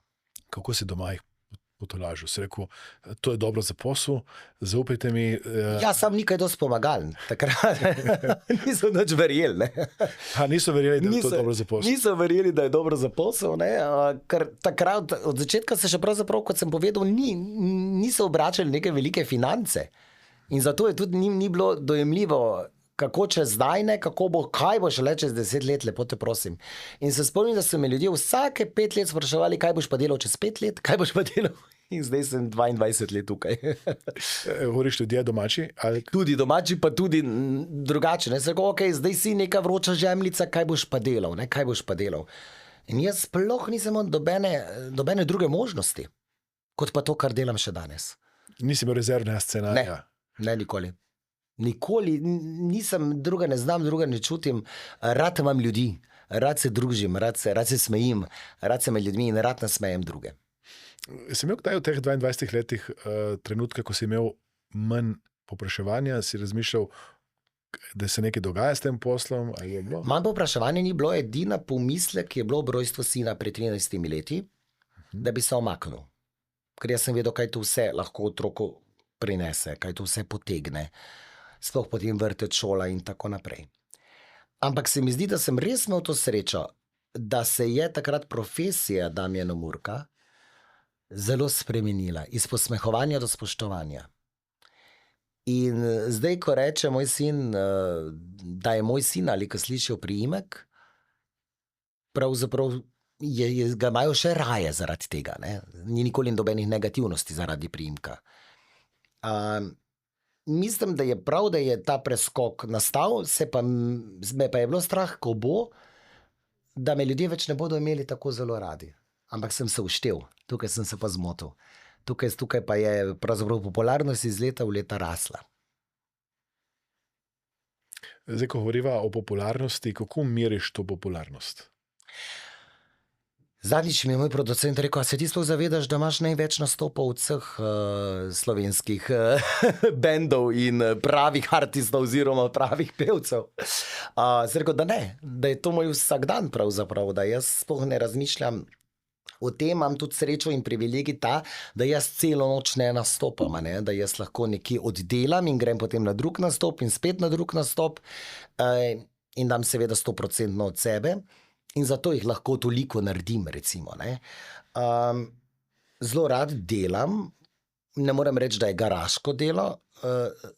Kako si doma jih potolažil? Si rekel, to je dobro za posel, zaupajte mi. Ja, sam nikaj dosti pomagalen. Takrat niso nič verjeli. Niso verjeli, da je to dobro za posel. Niso verjeli, da je dobro za posel, ker takrat, od začetka se še pravzaprav, kot sem povedal, niso obračali neke velike finance. In zato je tudi ni bilo dojemljivo, kako čez zdaj ne, kaj bo šele čez 10 let, lepo te prosim. In se spomnim, da so me ljudje vsake 5 let spraševali, kaj boš pa delal čez 5 let, kaj boš pa delal. In zdaj sem 22 let tukaj. Govoriš ljudje domači? Ali... Tudi domači, pa tudi drugače. Ne? Se rekel, ok, zdaj si neka vroča žemljica, kaj boš pa delal, ne? Kaj boš pa delal. In jaz sploh nisem imel nobene druge možnosti, kot pa to, kar delam še danes. Nisi imel rezervnega scenarija? Ne, nikoli. Nikoli nisem, druga ne znam, druga ne čutim. Rad imam ljudi, rad se družim, rad se smejim, rad se med ljudmi in rad nasmejem druge. Si imel kdaj v teh 22 letih trenutke, ko si imel manj povpraševanja, si razmišljal, da se nekaj dogaja s tem poslom? Manj povpraševanja ni bilo, edina pomislek je bilo ob rojstvu sina pred 13 leti, da bi se omaknil. Ker jaz sem vedel, kaj to vse lahko otroku prinese, kaj to vse potegne. Sploh potem vrtec, šola in tako naprej. Ampak se mi zdi, da sem res imel to srečo, da se je takrat profesija Damjana Murka zelo spremenila, iz posmehovanja do spoštovanja. In zdaj, ko reče moj sin, da je moj sin ali ko slišijo priimek, pravzaprav ga imajo še raje zaradi tega. Ne? Ni nikoli nobenih negativnosti zaradi priimka. Mislim, da je prav, da je ta preskok nastal, me pa je bilo strah, ko bo, da me ljudje več ne bodo imeli tako zelo radi. Ampak sem se uštel, tukaj sem se pa zmotil. Tukaj pa je pravzaprav popularnost iz leta v leta rasla. Zdaj, ko govoriva o popularnosti, kako meriš to popularnost? Zadnjič mi je moj producent rekel, a se ti sploh zavedaš, da imaš največ nastopov od vseh slovenskih bendov in pravih artistov oziroma pravih pevcev. Sem rekel, da ne, da je to moj vsakdan pravzaprav, da jaz sploh ne razmišljam o tem, imam tudi srečo in privilegij ta, da jaz celo noč ne nastopam, ne? Da jaz lahko nekje oddelam in grem potem na drug nastop in spet na drug nastop in dam seveda 100% od sebe. In zato jih lahko toliko naredim, recimo. Ne? Zelo rad delam, ne morem reči, da je garaško delo,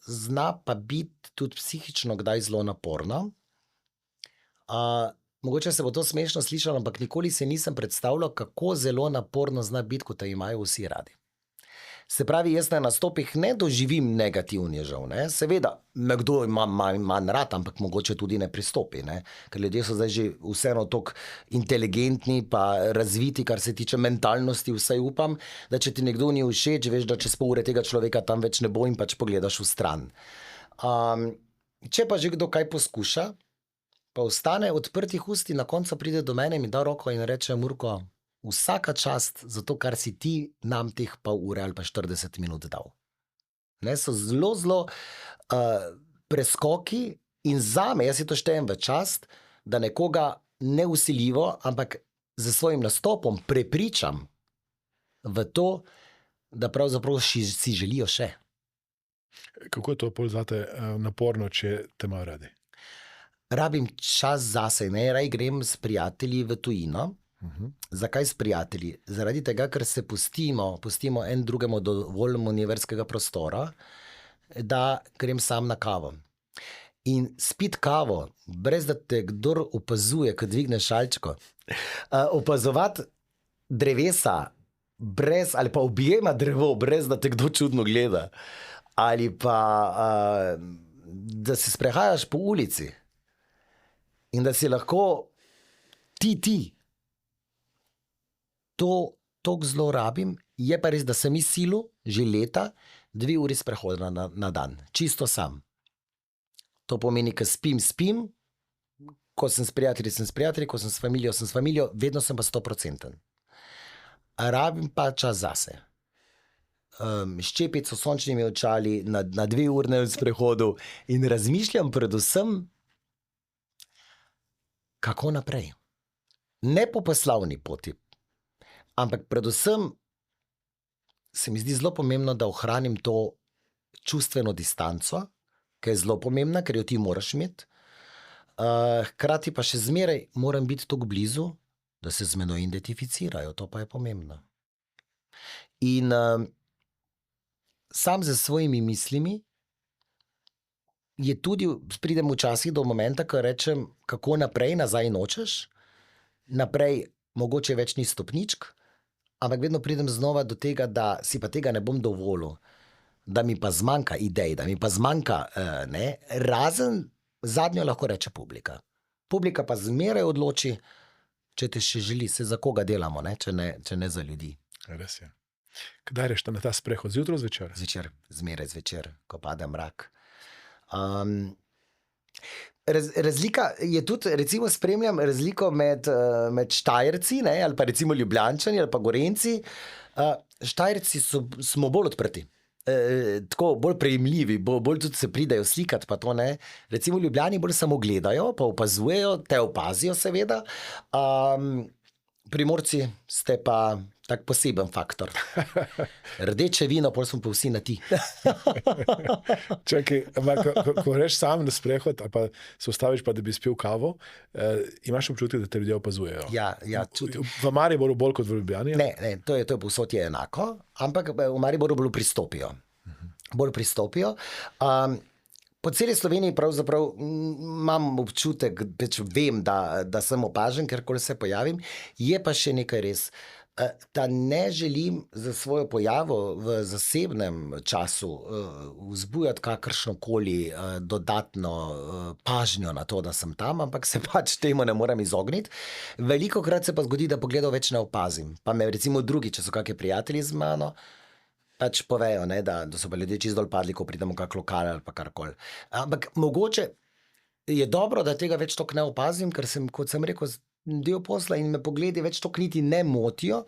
zna pa biti tudi psihično kdaj zelo naporno. Mogoče se bo to smešno slišalo, ampak nikoli se nisem predstavljal, kako zelo naporno zna biti, ko te imajo vsi radi. Se pravi, jaz na nastopih ne doživim negativnežev, ne. Seveda, nekdo ima manj rad, ampak mogoče tudi ne pristopi, ne. Ker ljudje so zdaj že vseeno toliko inteligentni pa razviti, kar se tiče mentalnosti, vsaj upam, da če ti nekdo ni všeč, veš, da čez pol ure tega človeka tam več ne bo in pač pogledaš v stran. Če pa že kdo kaj poskuša, pa ostane odprtih ust in na koncu pride do mene, mi da roko in reče: Murko, vsaka čast za to, kar si ti nam teh pol ure ali pa 40 minut dal. Ne, so zelo preskoki in zame, jaz si to štejem v čast, da nekoga ne vsiljivo, ampak z svojim nastopom prepričam v to, da pravzaprav si želijo še. Kako je to pol zate naporno, če te imajo radi? Rabim čas zase, ne, raj grem s prijatelji v tujino, Zakaj s prijatelji? Zaradi tega, ker se pustimo en drugemu dovolj manevrskega prostora, da grem sam na kavo. In spit kavo, brez da te kdor opazuje, ko dvigneš šalčko, opazovati drevesa, ali pa objema drevo, brez da te kdo čudno gleda, ali pa da se sprehajaš po ulici in da si lahko ti. To zelo rabim, je pa res, da sem iz silu že leta 2 uri sprehoda na dan, čisto sam. To pomeni, ko spim, ko sem s prijatelji, ko sem s familijo, vedno sem pa 100%. Rabim pa čas zase. Ščepiti s sončnimi očali na 2-urnem sprehodu in razmišljam predvsem, kako naprej. Ne po poslovni poti, ampak predvsem se mi zdi zelo pomembno, da ohranim to čustveno distanco, ki je zelo pomembna, ker jo ti moraš imeti. Hkrati pa še zmeraj moram biti tako blizu, da se z menoj identificirajo, to pa je pomembno. In sam z svojimi mislimi pridem včasih do momenta, ko rečem, kako naprej, nazaj nočeš, naprej mogoče več ni stopničk, ampak vedno pridem znova do tega, da si pa tega ne bom dovolil, da mi pa zmanjka idej, da mi pa zmanjka, razen zadnjo lahko reče publika. Publika pa zmeraj odloči, če te še želi, se za koga delamo, če ne za ljudi. Res je. Kdaj greš na ta sprehod? Zjutraj, zvečer? Zvečer, zmeraj zvečer, ko pade mrak. Razlika je tudi, recimo spremljam razliko med Štajerci, ali pa recimo Ljubljančani ali pa Gorenjci. Štajerci smo bolj odprti, tako bolj prejemljivi, bolj tudi se pridajo slikati, pa to ne. Recimo Ljubljani bolj samo gledajo, pa opazujejo, te opazijo seveda. Primorci ste pa tak poseben faktor. Rdeče vino, pol smo pa vsi na ti. Čakaj, ko greš sam na sprehod, ali pa se ustaviš, pa da bi spil kavo, imaš občutek, da te ljudje opazujejo? Ja, čutim. V Mariboru bolj kot v Ljubljani? Ne, to je povsod je enako, ampak v Mariboru bolj pristopijo. Po celi Sloveniji pravzaprav imam občutek, vem, da sem opažen, kjerkoli se pojavim, je pa še nekaj res. Da ne želim za svojo pojavo v zasebnem času vzbujati kakršnokoli dodatno pažnjo na to, da sem tam, ampak se pač temu ne morem izogniti. Velikokrat se pa zgodi, da pogledov več ne opazim. Pa me recimo drugi, če so kakšni prijatelji z mano, pač povejo, da so pa ljudje čisto dol padli, ko pridemo v kak lokal ali pa karkoli. Ampak mogoče je dobro, da tega več toliko ne opazim, ker sem, kot sem rekel, del posla in me pogledi več toliko niti ne motijo,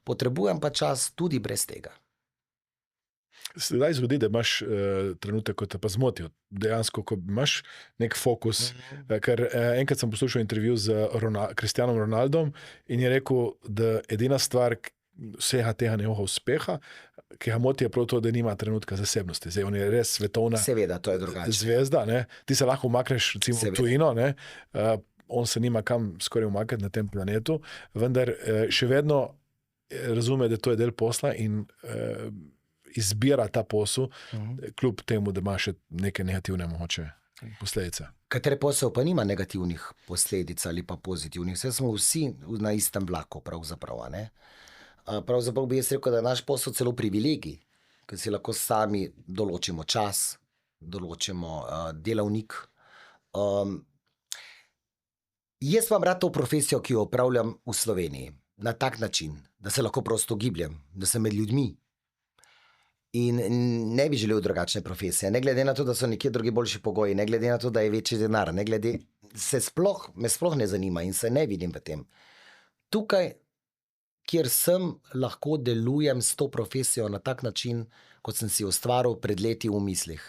potrebujem pa čas tudi brez tega. Se kdaj zgodi, da imaš trenutek, ko te pa zmotijo? Dejansko, ko imaš nek fokus. Ker enkrat sem poslušal intervju z Cristianom Ronaldom in je rekel, da edina stvar vsega tega njegovega uspeha, ki ga moti, je prav to, da nima trenutka zasebnosti. Zdaj, on je res svetovna zvezda. Ne? Ti se lahko umakneš recimo v tujino, on se nima kam skoraj umakniti na tem planetu, vendar še vedno razume, da to je del posla in izbira ta posel, kljub temu, da ima še neke negativne mogoče posledice. Kateri posel pa nima negativnih posledic ali pa pozitivnih? Vse smo vsi na istem vlaku pravzaprav, ne? Pravzaprav bi jaz rekel, da je naš posel celo privilegij, ker si lahko sami določimo čas, določimo delavnik. Jaz imam rad to profesijo, ki jo opravljam v Sloveniji, na tak način, da se lahko prosto gibljem, da sem med ljudmi. In ne bi želel drugačne profesije, ne glede na to, da so nekje drugi boljši pogoji, ne glede na to, da je večji denar, me sploh ne zanima in se ne vidim v tem. Tukaj, kjer sem, lahko delujem s to profesijo na tak način, kot sem si ustvaril pred leti v mislih.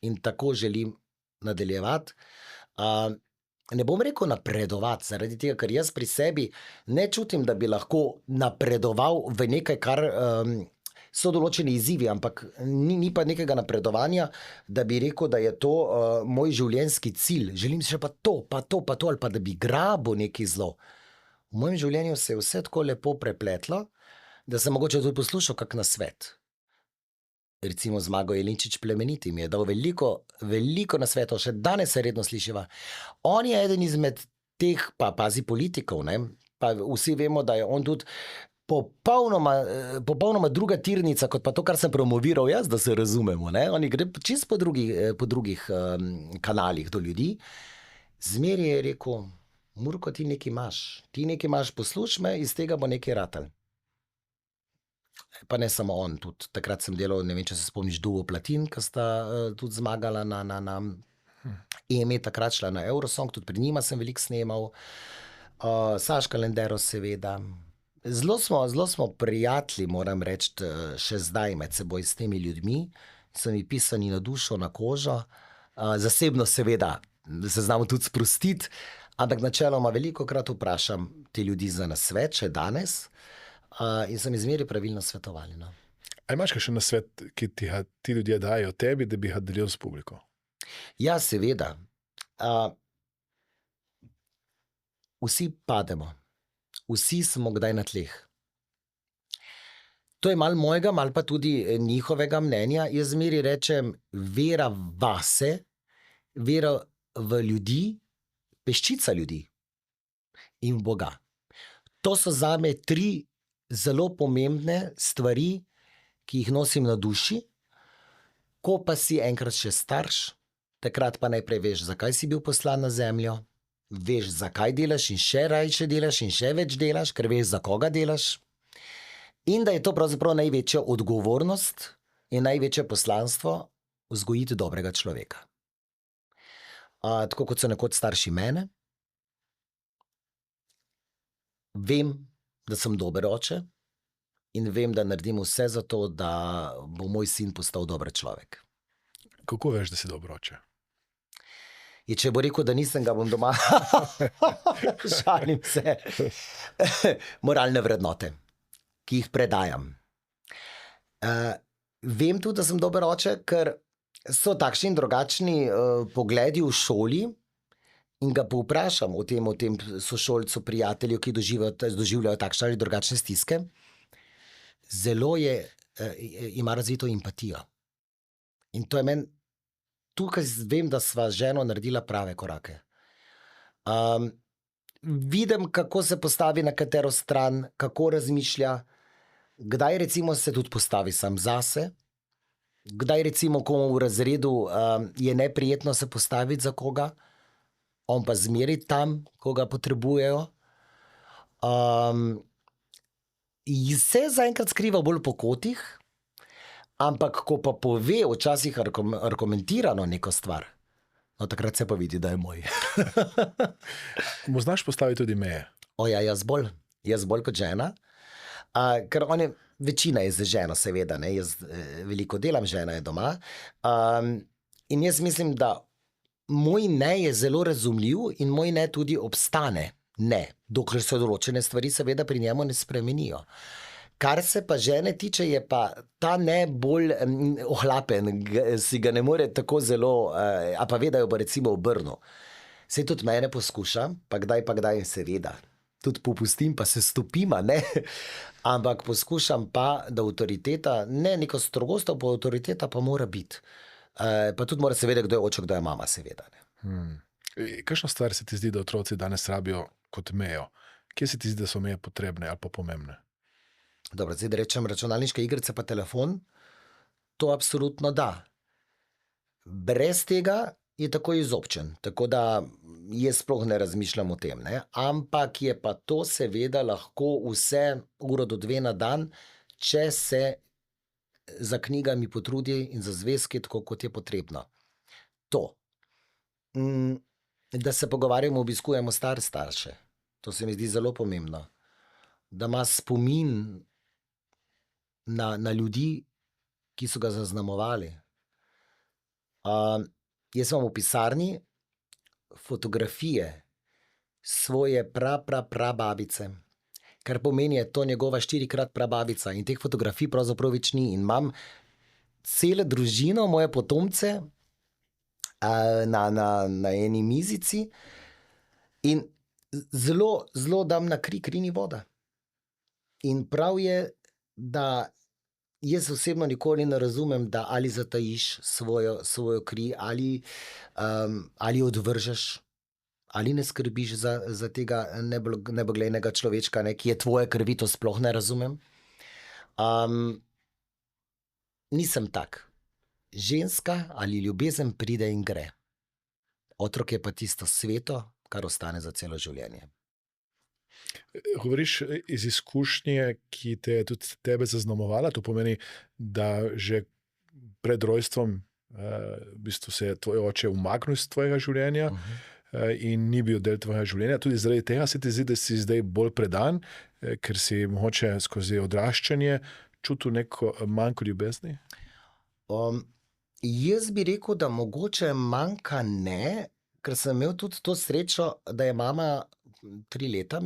In tako želim nadaljevati. Ne bom rekel napredovati, zaradi tega, ker jaz pri sebi ne čutim, da bi lahko napredoval v nekaj, kar so določeni izzivi, ampak ni pa nekega napredovanja, da bi rekel, da je to moj življenjski cilj. Želim še pa to, ali pa da bi grabil neki zlo. V mojem življenju se je vse tako lepo prepletlo, da sem mogoče tudi poslušal kak nasvet. Recimo Zmago Jelinčič Plemeniti mi je dal veliko nasvetov, še danes se redno slišiva. On je eden izmed teh, pa pazi politikov, ne? Pa vsi vemo, da je on tudi popolnoma druga tirnica, kot pa to, kar sem promoviral jaz, da se razumemo. Ne? Oni gre čisto po drugih kanalih do ljudi. Zmeraj je rekel, Murko, ti nekaj imaš, poslušaj me, iz tega bo nekaj ratal. Pa ne samo on, tudi takrat sem delal, ne vem, če se spomniš, Duo Platin, ki sta tudi zmagala na EME, takrat šla na Eurosong, tudi pri njima sem veliko snemal. Saška Lendero seveda. Zelo smo prijatelji, moram reči, še zdaj med seboj s temi ljudmi. So mi pisani na dušo, na kožo. Zasebno seveda, da se znamo tudi sprostiti, ampak načeloma velikokrat vprašam te ljudi za nasvet, še danes. In so mi zmeraj pravilno svetovali. No. A imaš kakšen nasvet, ki ti ljudje dajo tebi, da bi ga delil s publiko? Ja, seveda. Vsi pademo. Vsi smo kdaj na tleh. To je malo mojega, malo pa tudi njihovega mnenja. Jaz zmeraj rečem, vera vase, vera v ljudi, peščica ljudi in v Boga. To so zame 3 zelo pomembne stvari, ki jih nosim na duši. Ko pa si enkrat še starš, takrat pa najprej veš, zakaj si bil poslan na zemljo, veš, zakaj delaš in še rajše delaš in še več delaš, ker veš, za koga delaš. In da je to pravzaprav največja odgovornost in največje poslanstvo vzgojiti dobrega človeka. Tako kot so nekoč starši mene, vem, da sem dober oče in vem, da naredim vse za to, da bo moj sin postal dober človek. Kako veš, da si dober oče? Če bo rekel, da nisem, ga bom doma. Šalim se. Moralne vrednote, ki jih predajam. Vem tudi, da sem dober oče, ker so takšni in drugačni pogledi v šoli in ga povprašam o tem sošolcu, prijatelju, ki doživljajo takšne ali drugačne stiske. Zelo ima razvito empatijo. In to je meni, tukaj vem, da sva z ženo naredila prave korake. Vidim, kako se postavi na katero stran, kako razmišlja, kdaj recimo se tudi postavi sam zase, kdaj recimo komu v razredu je neprijetno se postaviti za koga, on pa zmeri tam, ko ga potrebujejo. Se zaenkrat skriva bolj po kotih, ampak ko pa pove včasih argumentirano neko stvar, no takrat se pa vidi, da je moj. Mu znaš postaviti tudi meje? Ja, jaz bolj kot žena, ker večina je za ženo seveda, ne? Jaz veliko delam, žena je doma. In jaz mislim, da moj ne je zelo razumljiv in moj ne tudi obstane. Ne, dokler se določene stvari seveda pri njemu ne spremenijo. Kar se pa žene tiče, je pa ta ne bolj ohlapen, si ga ne more tako zelo, a pa ve, da jo bo recimo obrnil. Saj tudi mene poskuša, pa kdaj seveda. Tudi popustim, pa se stopima, ne? Ampak poskušam pa, da avtoriteta, ne neko strogost, pa avtoriteta pa mora biti. Pa tudi mora se vedeti, kdo je oče, kdo je mama, seveda. Kakšna stvar se ti zdi, da otroci danes rabijo kot mejo? Kje se ti zdi, da so meje potrebne ali pa pomembne? Dobro, zdaj da rečem računalniške igrice pa telefon, to absolutno da. Brez tega je takoj izobčen, tako da jaz sploh ne razmišljam o tem, ne? Ampak je pa to seveda lahko vse 1 do 2 na dan, če se za knjigami potrudi in za zvezki, tako kot je potrebno. To. Da se pogovarjamo, obiskujemo starše. To se mi zdi zelo pomembno. Da ima spomin na ljudi, ki so ga zaznamovali. Jaz imam v pisarni fotografije svoje prababice, kar pomeni, je to njegova 4-krat prababica in teh fotografij pravzaprav več ni. In imam celo družino, moje potomce na eni mizici in zelo dam na kri ni voda. In prav je, da jaz osebno nikoli ne razumem, da ali zatajiš svojo kri, ali odvržeš, ali ne skrbiš za tega neboglejnega človečka, ne, ki je tvoje krvi, to sploh ne razumem. Nisem tak. Ženska ali ljubezen pride in gre. Otrok je pa tisto sveto, kar ostane za celo življenje. Govoriš iz izkušnje, ki te je tudi tebe zaznamovala, to pomeni, da že pred rojstvom v bistvu se je tvoj oče umaknil iz tvojega življenja in ni bil del tvojega življenja. Tudi zaradi tega se ti zdi, da si zdaj bolj predan, ker si mogoče skozi odraščanje čutil neko manjko ljubezni? Jaz bi rekel, da mogoče manjka ne, ker sem imel tudi to srečo, da je mama 3 leta,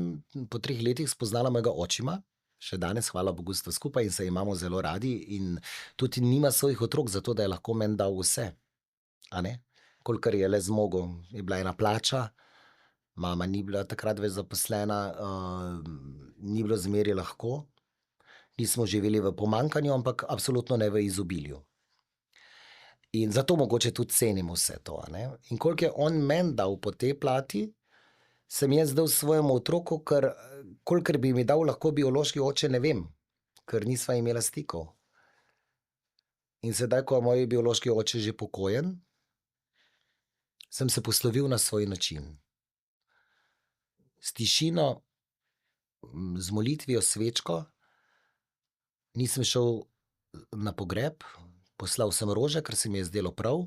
po 3 letih spoznala mojega očima. Še danes, hvala Bogu, sta skupaj in se imamo zelo radi in tudi nima svojih otrok, zato da je lahko meni dal vse. A ne? Kolikor je le zmogel, je bila ena plača, mama ni bila takrat več zaposlena, ni bilo zmeraj lahko. Nismo živeli v pomanjkanju, ampak absolutno ne v izobilju. In zato mogoče tudi cenim vse to. A ne? In koliko je on meni dal po tej plati, sem jaz dal svojemu otroku, ker kolikor bi mi dal lahko biološki oče, ne vem, ker nisva imela stikov. In sedaj, ko je moj biološki oče že pokojen, sem se poslovil na svoj način. S tišino, z molitvijo, svečko, nisem šel na pogreb, poslal sem rože, ker se mi je zdelo prav.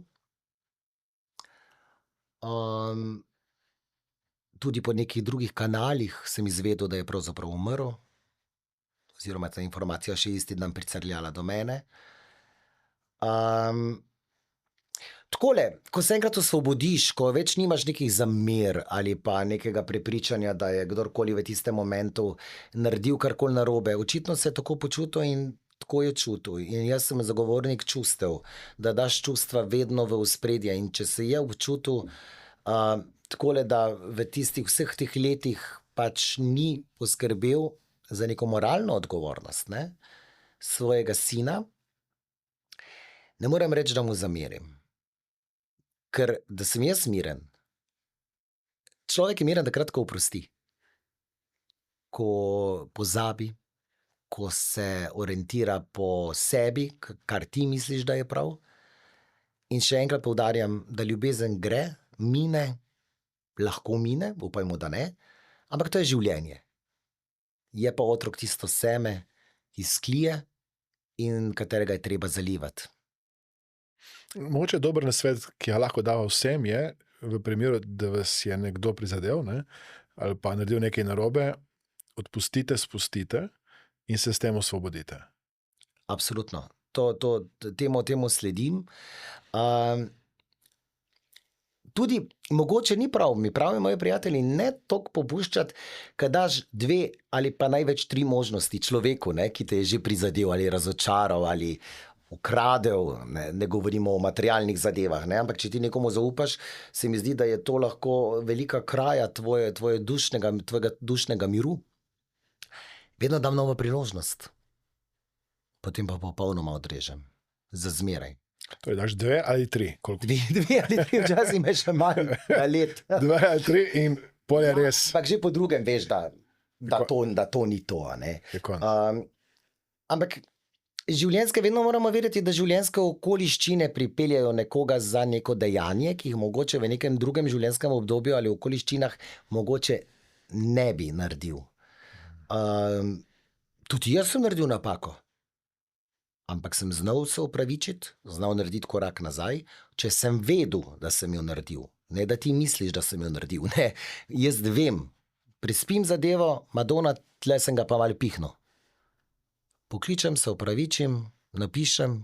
Tudi po nekih drugih kanalih sem izvedel, da je pravzaprav umrl, oziroma ta informacija še isti dan pricrljala do mene. Takole, ko se enkrat osvobodiš, ko več nimaš nekih zamer ali pa nekega prepričanja, da je kdorkoli v tistem momentu naredil karkoli narobe, očitno se je tako počutil in tako je čutil. In jaz sem zagovornik čustev, da daš čustva vedno v ospredje. In če se je občutil takole, da v tistih vseh teh letih pač ni poskrbel za neko moralno odgovornost, ne, svojega sina, ne morem reči, da mu zamerim. Ker da sem jaz miren. Človek je miren takrat, ko oprosti. Ko pozabi, ko se orientira po sebi, kar ti misliš, da je prav. In še enkrat poudarjam, da ljubezen gre, mine, lahko mine, upajmo, da ne, ampak to je življenje. Je pa otrok tisto seme, ki sklije in katerega je treba zalivati. Mogoče dober nasvet, ki ga lahko dava vsem, je, v primeru, da vas je nekdo prizadel, ne, ali pa naredil nekaj narobe, odpustite, spustite in se s tem osvobodite. Absolutno. Temu sledim. Tudi mogoče ni prav, mi pravijo moji prijatelji, ne toliko popuščati, kad daš 2 ali pa največ 3 možnosti človeku, ne, ki te je že prizadel ali razočaral ali ukradel, ne govorimo o materialnih zadevah, ne, ampak če ti nekomu zaupaš, se mi zdi, da je to lahko velika kraja tvojega dušnega miru. Vedno dam novo priložnost, potem pa popolnoma odrežem. Za zmeraj. Torej daš 2 ali 3? Koliko? 2 ali 3, včasih me še manj na let. 2 ali 3 in pol je res. Ampak že po drugem veš, da to ni to. Ne? Ampak življenjske, vedno moramo vedeti, da življenjske okoliščine pripeljajo nekoga za neko dejanje, ki jih mogoče v nekem drugem življenjskem obdobju ali okoliščinah mogoče ne bi naredil. Tudi jaz sem naredil napako. Ampak sem znal se opravičiti, znal narediti korak nazaj, če sem vedel, da sem jo naredil. Ne, da ti misliš, da sem jo naredil. Ne, jaz vem, prespim zadevo, Madonna, tle sem ga pa malo pihnil. Pokličem, se opravičim, napišem.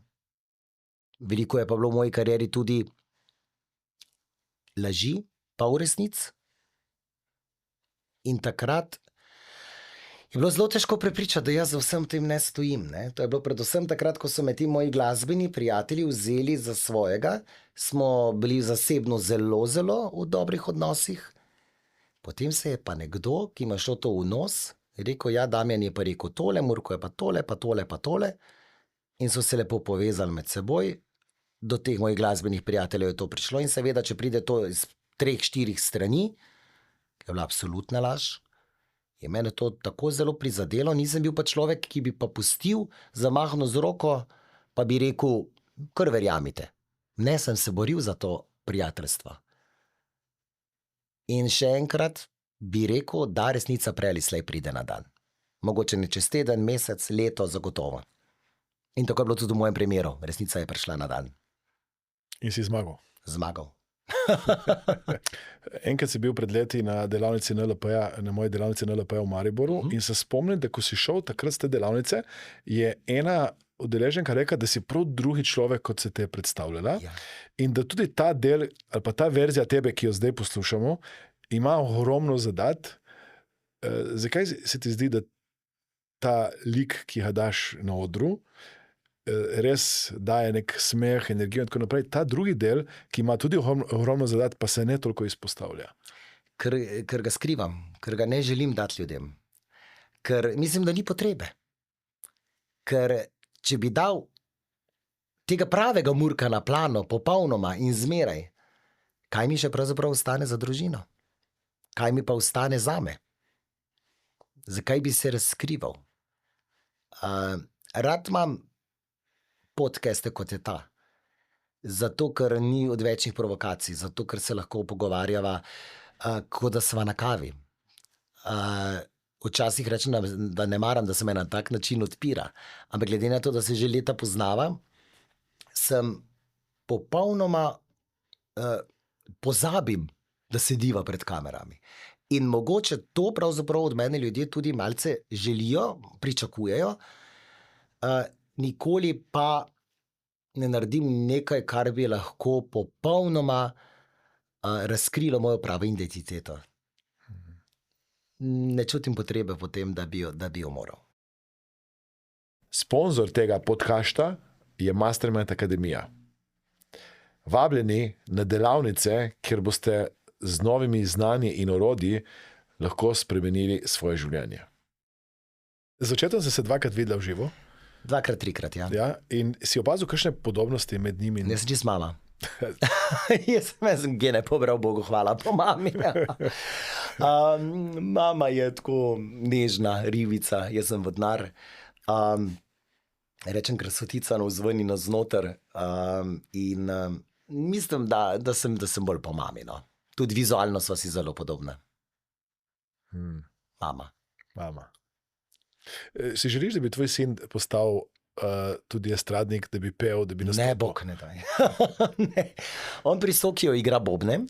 Veliko je pa bilo v moji karieri tudi laži, pol resnic. In takrat je bilo zelo težko prepričati, da jaz za vsem tem ne stojim. Ne? To je bilo predvsem takrat, ko so me ti moji glasbeni prijatelji vzeli za svojega. Smo bili zasebno zelo v dobrih odnosih. Potem se je pa nekdo, ki ima šlo to v nos, rekel, ja, Damjan je pa rekel tole, Murko je pa tole, pa tole, pa tole. In so se lepo povezali med seboj. Do teh mojih glasbenih prijateljev je to prišlo in seveda, če pride to iz 3-4 strani, je bila absolutna laž, je mene to tako zelo prizadelo, nisem bil pa človek, ki bi pa pustil, zamahnil z roko, pa bi rekel, kar verjamite. Ne, sem se boril za to prijateljstvo. In še enkrat bi rekel, da resnica prej ali slej pride na dan. Mogoče ne čez teden, mesec, leto, zagotovo. In tako je bilo tudi v mojem primeru. Resnica je prišla na dan. In si zmagal. Zmagal. Enkrat si bil pred leti na delavnici NLP-ja, na moji delavnici NLP-ja v Mariboru in se spomnim, da ko si šel takrat z te delavnice, je ena udeleženka rekla, da si prav drugi človek, kot se te je predstavljala. Ja. In da tudi ta del, ali pa ta verzija tebe, ki jo zdaj poslušamo, ima ogromno zadat. Zakaj se ti zdi, da ta lik, ki ga daš na odru, res daje nek smeh, energijo in tako naprej. Ta drugi del, ki ima tudi ogromno zadat, pa se ne toliko izpostavlja. Ker ga skrivam, ker ga ne želim dati ljudem. Ker mislim, da ni potrebe. Ker če bi dal tega pravega Murka na plano, popolnoma in zmeraj, kaj mi še pravzaprav ostane za družino? Kaj mi pa ostane zame? Zakaj bi se razkrival? Rad imam podcaste, kot je ta. Zato, ker ni odvečnih provokacij, zato, ker se lahko pogovarjava, kot da sva na kavi. Včasih rečem, da ne maram, da se me na tak način odpira. Ampak glede na to, da se že leta poznava, sem popolnoma pozabim, da sediva pred kamerami. In mogoče to pravzaprav od mene ljudje tudi malce želijo, pričakujejo, nikoli pa ne naredim nekaj, kar bi lahko popolnoma razkrilo mojo pravo identiteto. Ne čutim potrebe po tem, da bi jo moral. Sponzor tega podcasta je Mastermind Akademija. Vabljeni na delavnice, kjer boste z novimi znanji in orodji lahko spremenili svoje življenje. Z očetom ste se 2-krat videla v živo. 2-krat, 3-krat, ja. Ja, in si opazil kakšne podobnosti med njimi? Jaz sem čist mama. Jaz sem gene pobral, Bogu hvala, po mami. Mama je tako nežna ribica, jaz sem vodnar. Rečem krsotica navzven in navznoter. In mislim, da sem bolj po mami. No. Tudi vizualno sva si zelo podobna. Mama. Si želiš, da bi tvoj sin postal tudi estradnik, da bi pel, da bi nastopil? Ne, Bog ne daj. Ne. On pri Sokiju igra bobne.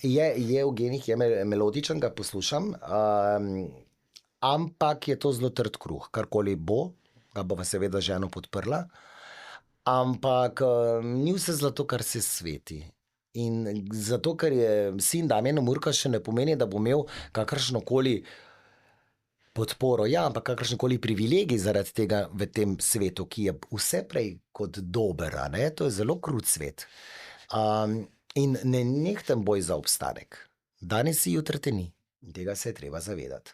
Je v genih, je melodičen, ga poslušam, ampak je to zelo trd kruh. Karkoli bo, ga bova seveda ženo podprla, ampak ni vse zlato, kar se sveti. In zato, ker je sin Damjana Murka, še ne pomeni, da bo imel kakršnokoli podporo, ja, ampak kakršnokoli privilegij zaradi tega v tem svetu, ki je vse prej kot dober, ne? To je zelo krut svet. In ne nekten boj za obstanek. Danes si, jutri te ni. Tega se je treba zavedati.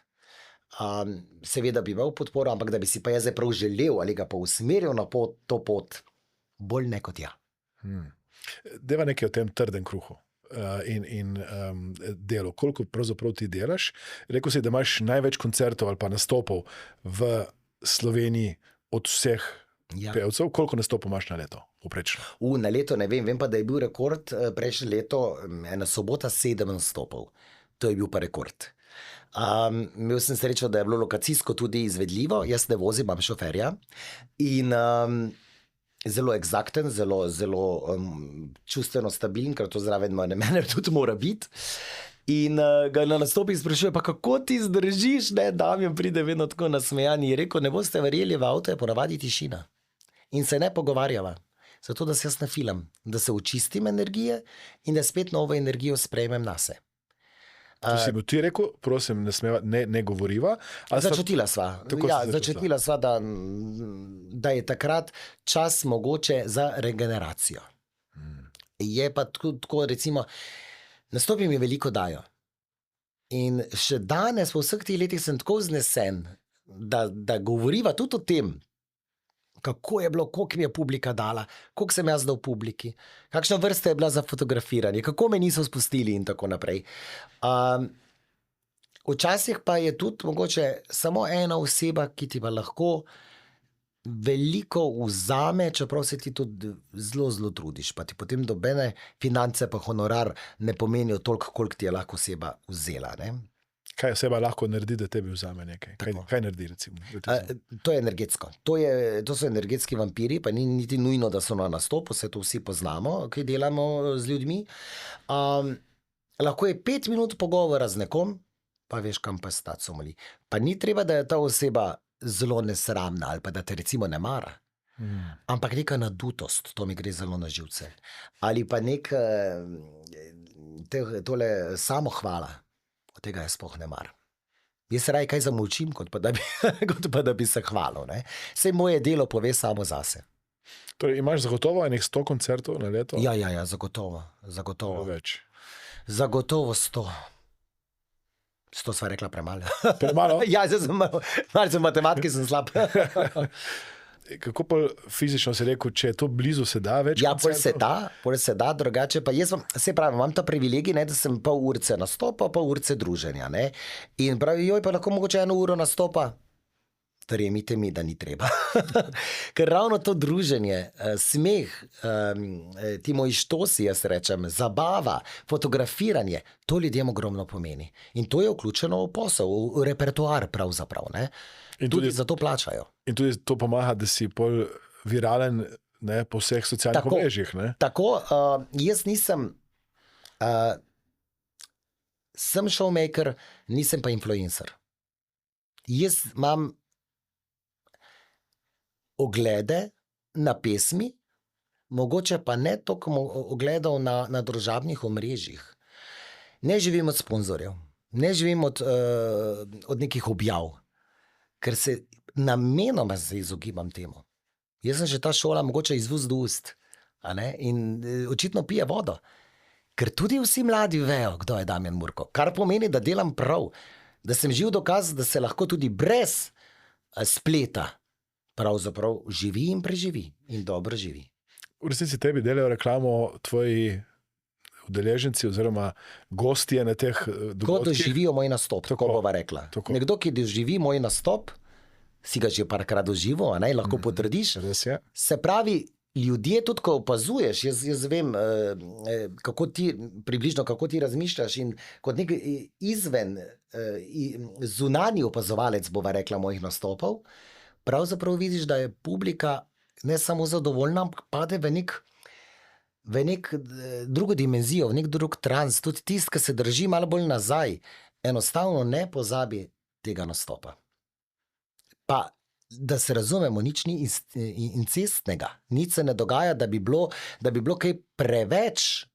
Seveda bi imel podporo, ampak da bi si pa jaz prav želel ali ga pa usmeril na to pot, bolj ne kot ja. Deva nekaj o tem trdem kruhu in delu. Koliko pravzaprav ti delaš? Rekel si, da imaš največ koncertov ali pa nastopov v Sloveniji od vseh pevcev. Koliko nastopov imaš na leto? Poprečno? Na leto ne vem pa, da je bil rekord prejšnje leto, ena sobota 7 nastopov. To je bil pa rekord. Imel sem srečo, da je bilo lokacijsko tudi izvedljivo. Jaz ne vozim, imam šoferja. In zelo eksakten, zelo čustveno stabilen, ker to zraven mene tudi mora biti. In ga na nastopih sprašuje, pa kako ti zdržiš, ne? Damjan pride vedno tako nasmejan in je rekel, ne boste verjeli, v avto je ponavadi tišina. In se ne pogovarjava. Zato, da se jaz nafilam, da se očistim energije in da spet novo energijo sprejmem nase. To si bil ti rekel, prosim, ne govoriva. Začutila sva. Ja, začutila sva, da je takrat čas mogoče za regeneracijo. Je pa tako, recimo, Nastopi mi veliko dajo. In še danes, po vseh teh letih, sem tako vznesen, da govoriva tudi o tem, kako je bilo, koliko mi je publika dala, koliko sem jaz dal publiki, kakšna vrsta je bila za fotografiranje, kako me niso spustili in tako naprej. Včasih pa je tudi mogoče samo ena oseba, ki ti pa lahko veliko vzame, čeprav se ti tudi zelo, zelo trudiš, pa ti potem dobene finance pa honorar ne pomenijo toliko, koliko ti je lahko oseba vzela, ne? Kaj oseba lahko naredi, da tebi vzame nekaj? Kaj naredi, recimo? To je energetsko. To so energetski vampiri, pa ni niti nujno, da so na nastopu, se to vsi poznamo, ki delamo z ljudmi. Lahko je 5 minut pogovora z nekom, pa veš, kam pa stati somoli. Pa ni treba, da je ta oseba zelo nesramna ali pa da te recimo ne mara. Ampak neka nadutost, to mi gre zelo na živce. Ali pa nek tole samohvala. Od tega jaz sploh ne maram. Jaz raje kaj zamolčim, kot pa da bi se hvalil. Saj moje delo pove samo zase. Torej, imaš zagotovo enih 100 koncertov na leto? Ja, zagotovo. Več. Zagotovo 100. 100 sva rekla premalo. Premalo? Ja, zdaj sem malce v matematiki sem slab. Kako pa fizično si rekel, če je to blizu, se da več? Ja, pol se da, drugače pa jaz se pravi, imam ta privilegij, da sem pol urce nastopa, pol urce druženja. Ne? In pravi, joj, pa lahko mogoče 1 uro nastopa. Verjemite mi, da ni treba. Ker ravno to druženje, smeh, ti moji štosi, jaz rečem, zabava, fotografiranje, to ljudem ogromno pomeni. In to je vključeno v posel, v repertoar pravzaprav. Ne? In tudi za to plačajo. In tudi to pomaga, da si pol viralen, ne, po vseh socialnih omrežjih. Tako, jaz nisem sem showmaker, nisem pa influencer. Jaz imam oglede na pesmi, mogoče pa ne toliko ogledov na družabnih omrežjih. Ne živim od sponzorjev, ne živim od nekih objav, ker se namenoma izogibam temu. Jaz sem že ta šola mogoče iz ust do ust, in očitno pije vodo. Ker tudi vsi mladi vejo, kdo je Damjan Murko. Kar pomeni, da delam prav, da sem živ dokaz, da se lahko tudi brez spleta pravzaprav živi in preživi in dobro živi. V resnici tebi delajo reklamo tvoji udeleženci oziroma gostje na teh dogodkih? Ko doživijo moj nastop, tako bova rekla. Tako. Nekdo, ki doživi moj nastop, si ga že parkrat doživel, lahko potrdiš. Res je. Se pravi, ljudje tudi, ko opazuješ, jaz vem, približno kako ti razmišljaš in kot nek izven, zunanji opazovalec bova rekla mojih nastopov, pravzaprav vidiš, da je publika ne samo zadovoljna, ampak pade v nek drugo dimenzijo, v nek drug trans, tudi tist, ki se drži malo bolj nazaj, enostavno ne pozabi tega nastopa. Pa, da se razumemo, nič ni incestnega, nič se ne dogaja, da bi bilo kaj preveč.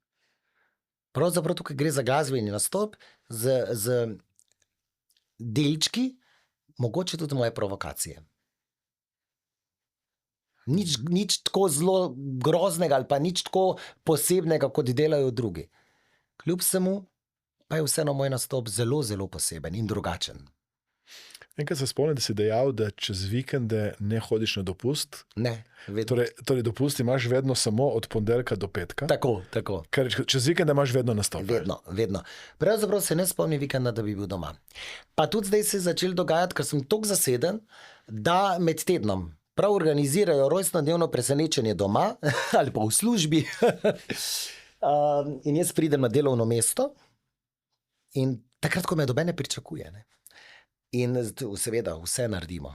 Pravzaprav tukaj gre za glasbeni nastop z delčki, mogoče tudi moje provokacije. Nič tako zelo groznega ali pa nič tako posebnega, kot delajo drugi. Kljub vsemu pa je vseeno moj nastop zelo, zelo poseben in drugačen. Enkrat se spomnim, da si dejal, da čez vikende ne hodiš na dopust. Ne, vedno. Torej dopust imaš vedno samo od ponedeljka do petka. Tako. Ker čez vikende imaš vedno nastop. Vedno. Pravzaprav se ne spomnim vikenda, da bi bil doma. Pa tudi zdaj se je začelo dogajati, ker sem toliko zaseden, da med tednom prav organizirajo rojstnodnevno presenečenje doma ali pa v službi. In jaz pridem na delovno mesto in takrat, ko me noben ne pričakuje. Ne? In seveda vse naredimo.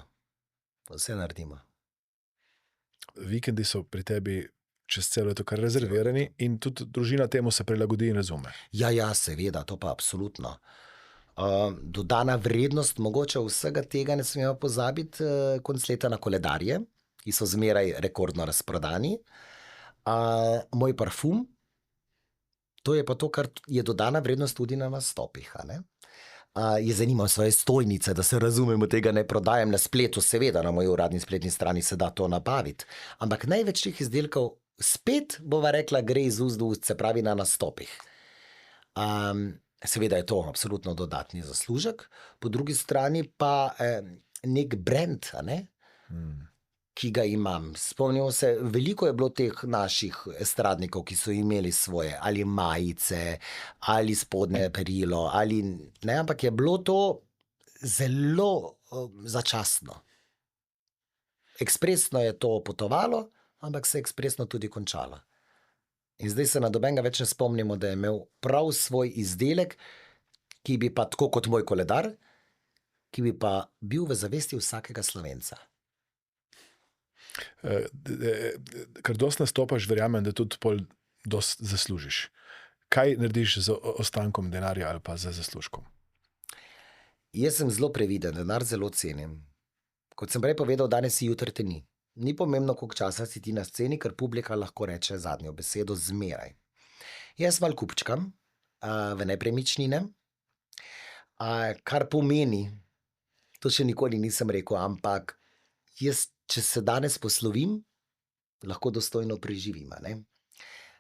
Vikendi so pri tebi čez celo leto kar rezervirani in tudi družina temu se prilagodi in razume. Ja, seveda, to pa absolutno. Dodana vrednost mogoče vsega tega ne smemo pozabiti konec leta na koledarje, ki so zmeraj rekordno razprodani. Moj parfum, to je pa to, kar je dodana vrednost tudi na nastopih. Je zanimam svoje stojnice, da se razumemo, tega ne prodajam na spletu, seveda na moji uradni spletni strani se da to nabaviti. Ampak največ teh izdelkov spet, bova rekla, gre iz ust do ust, se pravi na nastopih. Seveda je to absolutno dodatni zaslužek, po drugi strani pa nek brand, a ne? Ki ga imam. Spomnimo se, veliko je bilo teh naših estradnikov, ki so imeli svoje ali majice, ali spodnje perilo, ali ne, ampak je bilo to zelo začasno. Ekspresno je to potovalo, ampak se je ekspresno tudi končalo. In zdaj se na nobenega več ne spomnimo, da je imel prav svoj izdelek, ki bi pa, tako kot moj koledar, ki bi pa bil v zavesti vsakega Slovenca. Ker dosti nastopaš, verjamem, da tudi pol dosti zaslužiš. Kaj narediš z ostankom denarja ali pa z zaslužkom? Jaz sem zelo previden, denar zelo cenim. Kot sem prej povedal, danes si, jutri te ni. Ni pomembno, koliko časa si ti na sceni, ker publika lahko reče zadnjo besedo zmeraj. Jaz malo kupčkam v nepremičnine, kar pomeni, to še nikoli nisem rekel, ampak jaz, če se danes poslovim, lahko dostojno preživim, a ne?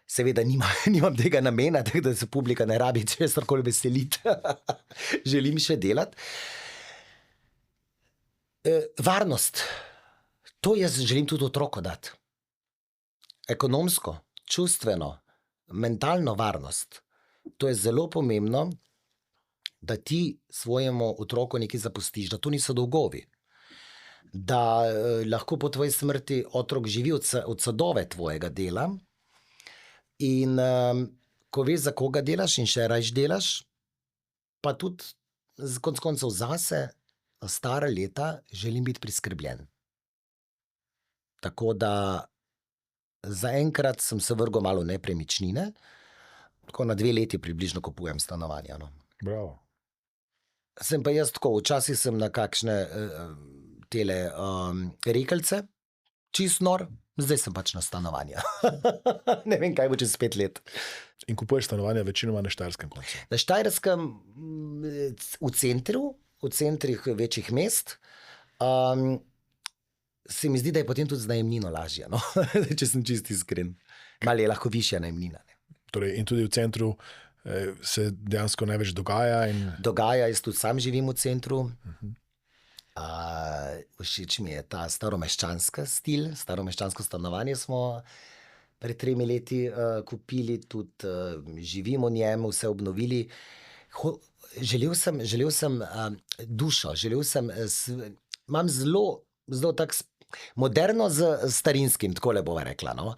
Seveda nimam tega namena, tako da se publika ne rabi česarkoli veseliti. Želim še delati. Varnost. To jaz želim tudi otroku dati. Ekonomsko, čustveno, mentalno varnost. To je zelo pomembno, da ti svojemu otroku nekaj zapustiš, da to niso dolgovi. Da lahko po tvoji smrti otrok živi od sadove tvojega dela in ko veš, za koga delaš in še rajš delaš, pa tudi konec koncev zase, na stara leta, želim biti priskrbljen. Tako da zaenkrat sem se vrgel malo v nepremičnine, tako na 2 leti približno kupujem stanovanja. No. Bravo. Sem pa jaz tako, včasih sem na kakšne tele rekelce, čist nor, zdaj sem pač na stanovanja. Ne vem, kaj bo čez 5 let. In kupuješ stanovanja večinoma na Štajerskem koncu? Na Štajerskem v centru, v centrih večjih mest, se mi zdi, da je potem tudi z najemnino lažje, no? Če sem čist iskren. Malo je lahko višja najemnina. Torej, in tudi v centru se dejansko največ dogaja? Dogaja, jaz tudi sam živim v centru. Všeč mi je ta staromeščanski stil, staromeščansko stanovanje smo pred 3 leti kupili, tudi živimo v njem, vse obnovili. Želel sem dušo, imam zelo tak moderno z starinskim, takole bova rekla, no.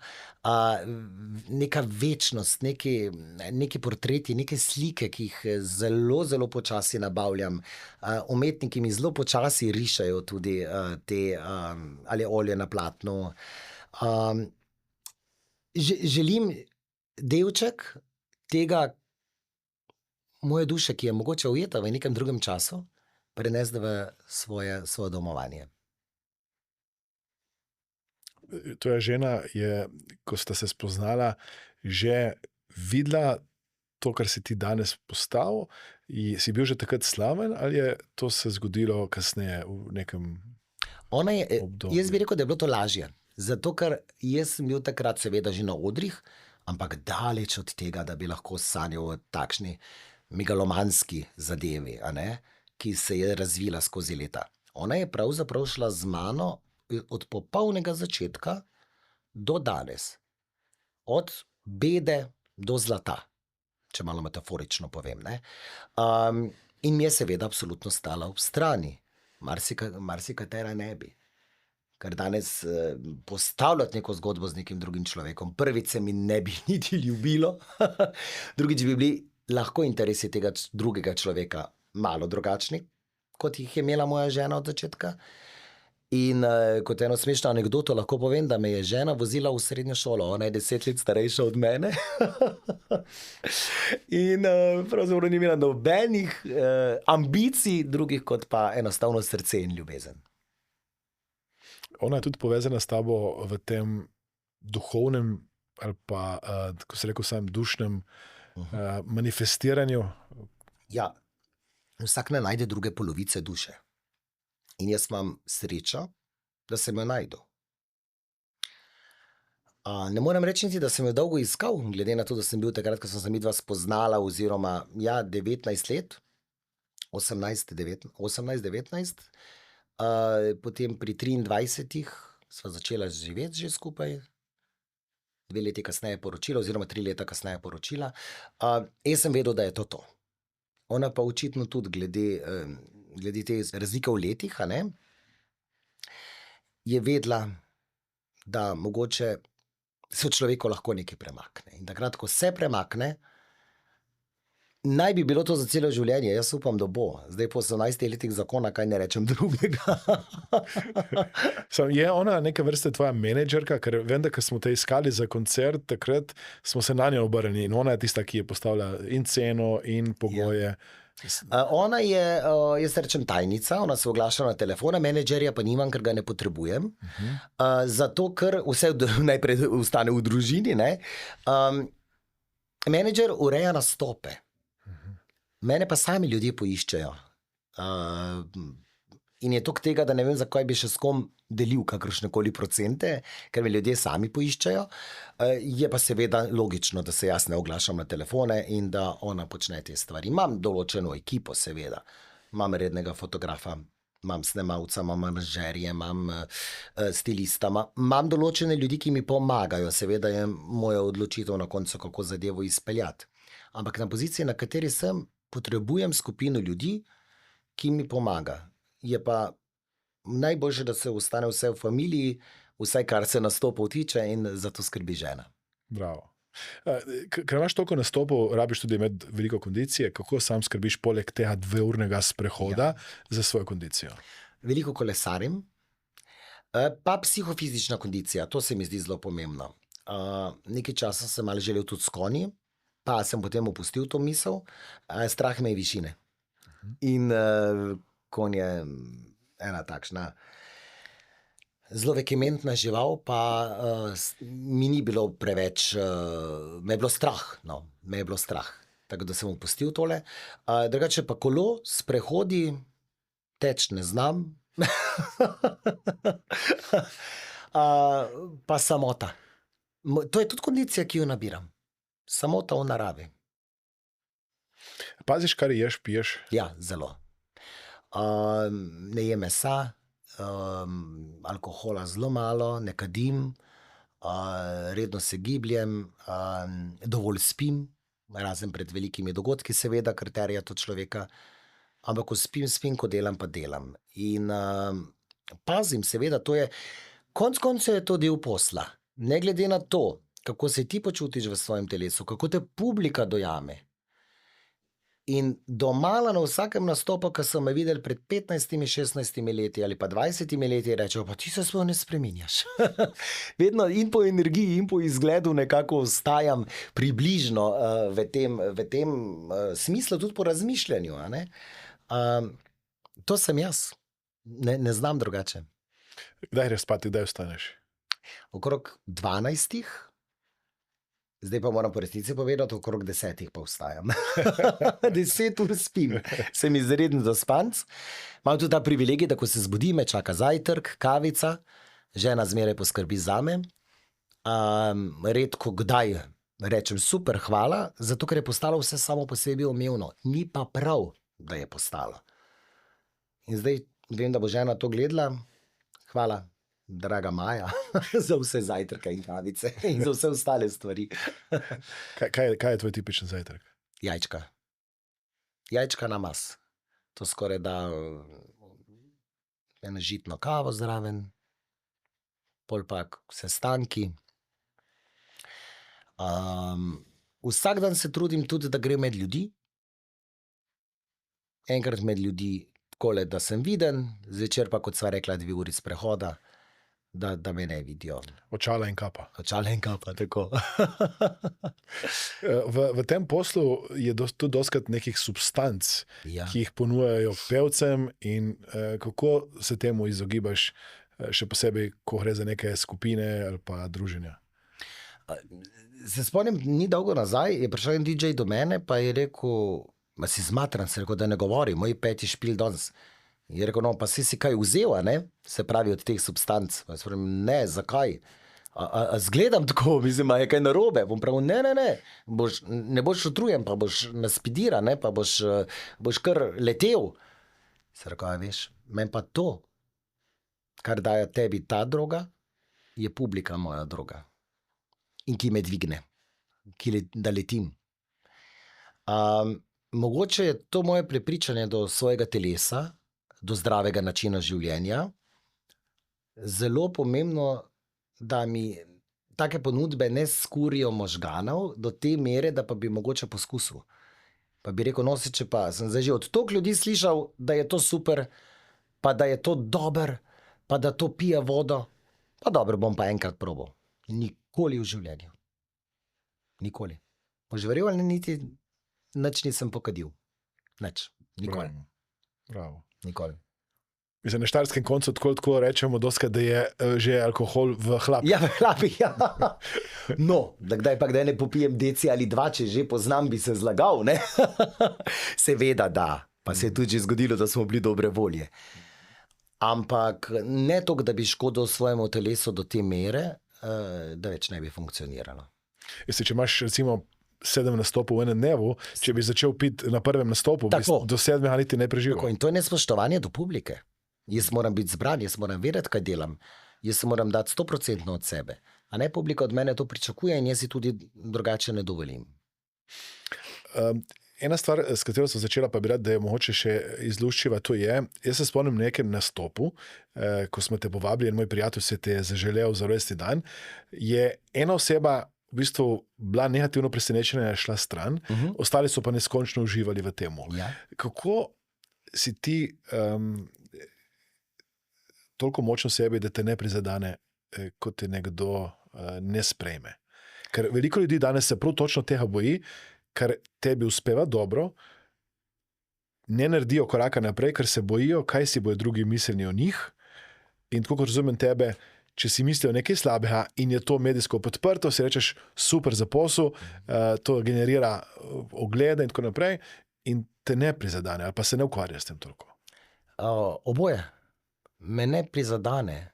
Neka večnost, neki portreti, neke slike, ki jih zelo, zelo počasi nabavljam. Umetniki mi zelo počasi rišejo tudi te ali olje na platnu. Želim delček tega moje duše, ki je mogoče ujeta v nekem drugem času, prenesti v svoje domovanje. Tvoja žena je, ko sta se spoznala, že videla to, kar si ti danes postal? Si bil že takrat slaven ali je to se zgodilo kasneje v nekem obdobju? Jaz bi rekel, da je bilo to lažje. Zato, ker jaz sem bil takrat seveda že na odrih, ampak daleč od tega, da bi lahko sanjal o takšni megalomanski zadevi, a ne, ki se je razvila skozi leta. Ona je pravzaprav šla z mano od popolnega začetka do danes. Od bede do zlata, če malo metaforično povem, ne. In mi je seveda absolutno stala ob strani. Marsikatera ne bi. Ker danes postavljati neko zgodbo z nekim drugim človekom, prvič se mi ne bi niti ljubilo, drugič bi bili lahko interesi tega drugega človeka malo drugačni, kot jih je imela moja žena od začetka. In kot eno smešno anekdoto lahko povem, da me je žena vozila v srednjo šolo, ona je 10 let starejša od mene. In pravzaprav ni imela nobenih ambicij drugih, kot pa enostavno srce in ljubezen. Ona je tudi povezana s tabo v tem duhovnem ali pa, ko se rekel sam, dušnem manifestiranju. Ja, vsak ne najde druge polovice duše. In jaz imam srečo, da sem jo našel. Ne morem reči niti, da sem jo dolgo iskal, glede na to, da sem bil takrat, ko sem se midva spoznala, oziroma 19 let, 18-19, potem pri 23 sva začela živeti že skupaj, 2 leti kasneje poročila, oziroma 3 leta kasneje poročila. Jaz sem vedel, da je to. Ona pa očitno tudi glede te razlike v letih, a ne, je vedela, da mogoče se v človeku lahko nekaj premakne. In takrat, ko se premakne, naj bi bilo to za celo življenje. Jaz upam, da bo. Zdaj po 18 letih zakona, kaj ne rečem drugega. Je ona neka vrste tvoja menedžerka, ker vem, da ko smo te iskali za koncert, takrat smo se na njo obrnili in ona je tista, ki je postavila in ceno in pogoje. Ona je, jaz rečem, tajnica, ona se oglaša na telefone, menedžerja pa nimam, ker ga ne potrebujem. Zato, ker vse najprej ostane v družini, ne. Menedžer ureja nastope. Mene pa sami ljudje poiščejo. In je toliko tega, da ne vem, zakaj bi še s kom delil kakršnekoli procente, ker me ljudje sami poiščejo. Je pa seveda logično, da se jaz ne oglašam na telefone in da ona počne te stvari. Imam določeno ekipo, seveda. Imam rednega fotografa, imam snemalca, imam menedžerje, imam stilista, imam določene ljudi, ki mi pomagajo. Seveda je moja odločitev na koncu, kako zadevo izpeljati. Ampak na poziciji, na kateri sem, potrebujem skupino ljudi, ki mi pomaga. Je pa najboljše, da se ostane vse v familiji, vsaj kar se nastopov tiče, in za to skrbi žena. Bravo. Ker imaš toliko nastopov, rabiš tudi imeti veliko kondicije. Kako sam skrbiš poleg tega 2-urnega sprehoda za svojo kondicijo? Veliko kolesarim, pa psihofizična kondicija, to se mi zdi zelo pomembno. Nekaj časa sem malo želel tudi s konji, pa sem potem opustil to misel. Strah me je višine. In konj je ena takšna zelo vehementna žival, pa mi ni bilo preveč, me je bilo strah, no, me je bilo strah. Tako da sem opustil tole. Drugače pa kolo, sprehodi, teč ne znam. Pa samota. To je tudi kondicija, ki jo nabiram. Samota v naravi. Paziš, kar ješ, piješ? Ja, zelo. Ne jem mesa, alkohola zelo malo, ne kadim, redno se gibljem, dovolj spim, razen pred velikimi dogodki, seveda, ker terja to človeka. Ampak ko spim, ko delam, pa delam. In pazim, seveda, to je, konec koncev je to del posla. Ne glede na to, kako se ti počutiš v svojem telesu, kako te publika dojame. In domala na vsakem nastopu, ko so me videli pred 15-16 leti ali pa 20 leti, rečejo, pa ti se sploh ne spreminjaš. Vedno in po energiji in po izgledu nekako ostajam približno v tem smislu, tudi po razmišljanju. A ne? To sem jaz. Ne znam drugače. Kdaj greš spati, kdaj vstaneš? Okrog 12. Zdaj pa moram po resnici povedati, okrog 10 pa vstajam. 10 ur spim. Sem izreden zaspanc. Imam tudi ta privilegij, da ko se zbudim, me čaka zajtrk, kavica, žena zmeraj poskrbi zame. Redko kdaj rečem super, hvala, zato ker je postalo vse samo po sebi umevno. Ni pa prav, da je postalo. In zdaj vem, da bo žena to gledala. Hvala, draga Maja, za vse zajtrke in kavice in za vse ostale stvari. Kaj je tvoj tipičen zajtrk? Jajčka. Jajčka na mas. To skoraj da eno žitno kavo zraven, pol pa sestanki. Vsak dan se trudim tudi, da grem med ljudi. Enkrat med ljudi takole, da sem viden, zvečer pa, kot sva rekla, 2 uri sprehoda, da me ne vidijo. Očala in kapa. Očala in kapa, tako. V tem poslu je tudi dostikrat nekih substanc, Ja. ki jih ponujajo pevcem in kako se temu izogibaš, še posebej, ko gre za neke skupine ali pa druženja? Se spomnim, ni dolgo nazaj, je prišel en DJ do mene, pa je rekel, ma si zmatran, se rekel, da ne govori, moj 5. špil danes. Je rekel, no, pa si kaj vzel, a ne? Se pravi, od teh substanc. Pa spomnim, ne, zakaj? A zgledam tako, mislim, a je kaj narobe. Bom pravil, ne, ne boš utrujen, pa boš naspidira, ne, pa boš kar letel. Se reko, veš, meni pa to, kar daje tebi ta droga, je publika moja droga. In ki me dvigne, da letim. Mogoče je to moje prepričanje do svojega telesa, do zdravega načina življenja, zelo pomembno, da mi take ponudbe ne skurijo možganov do te mere, da pa bi mogoče poskusil. Pa bi rekel, če pa sem zdaj že od toliko ljudi slišal, da je to super, pa da je to dober, pa da to pije vodo, pa dobro, bom pa enkrat probal. Nikoli v življenju. Nikoli. Boš verjel, ali niti nič nisem pokadil. Nič. Nikoli. Bravo. Nikoli. Mislim, na štajerskem koncu tako rečemo doskrat, da je že alkohol v hlapi. Ja, v hlapi, ja. No, da kdaj ne popijem deci ali dva, če že poznam, bi se zlagal, ne? Seveda da. Pa se je tudi že zgodilo, da smo bili dobre volje. Ampak ne toliko, da bi škodil svojemu telesu do te mere, da več ne bi funkcioniralo. Če imaš recimo 7 nastopov v enem dnevu, če bi začel piti na prvem nastopu, bi do 7 niti ne preživel. Tako, in to je nespoštovanje do publike. Jaz moram biti zbran, jaz moram vedeti, kaj delam. Jaz moram dati 100% od sebe. A ne, publika od mene to pričakuje in jaz si tudi drugače ne dovolim. Ena stvar, s katero sem začela, pa bi rad, da je mogoče še izluščiva, to je, jaz se spomnim na nekem nastopu, ko smo te povabili in moj prijatelj se te je zaželel za rojstni dan, je ena oseba v bistvu bila negativno presenečena in je šla stran, ostali so pa neskončno uživali v temu. Ja. Kako si ti toliko močno sebi, da te ne prizadane, kot te nekdo ne sprejme? Ker veliko ljudi danes se prav točno tega boji, ker tebi uspeva dobro, ne naredijo koraka naprej, ker se bojijo, kaj si bojo drugi mislili o njih. In tako kot razumem tebe, če si mislijo nekaj slabega in je to medijsko podprto, si rečeš super za posel, to generira oglede in tako naprej in te ne prizadane ali pa se ne ukvarja s tem toliko. Oboje. Me ne prizadane.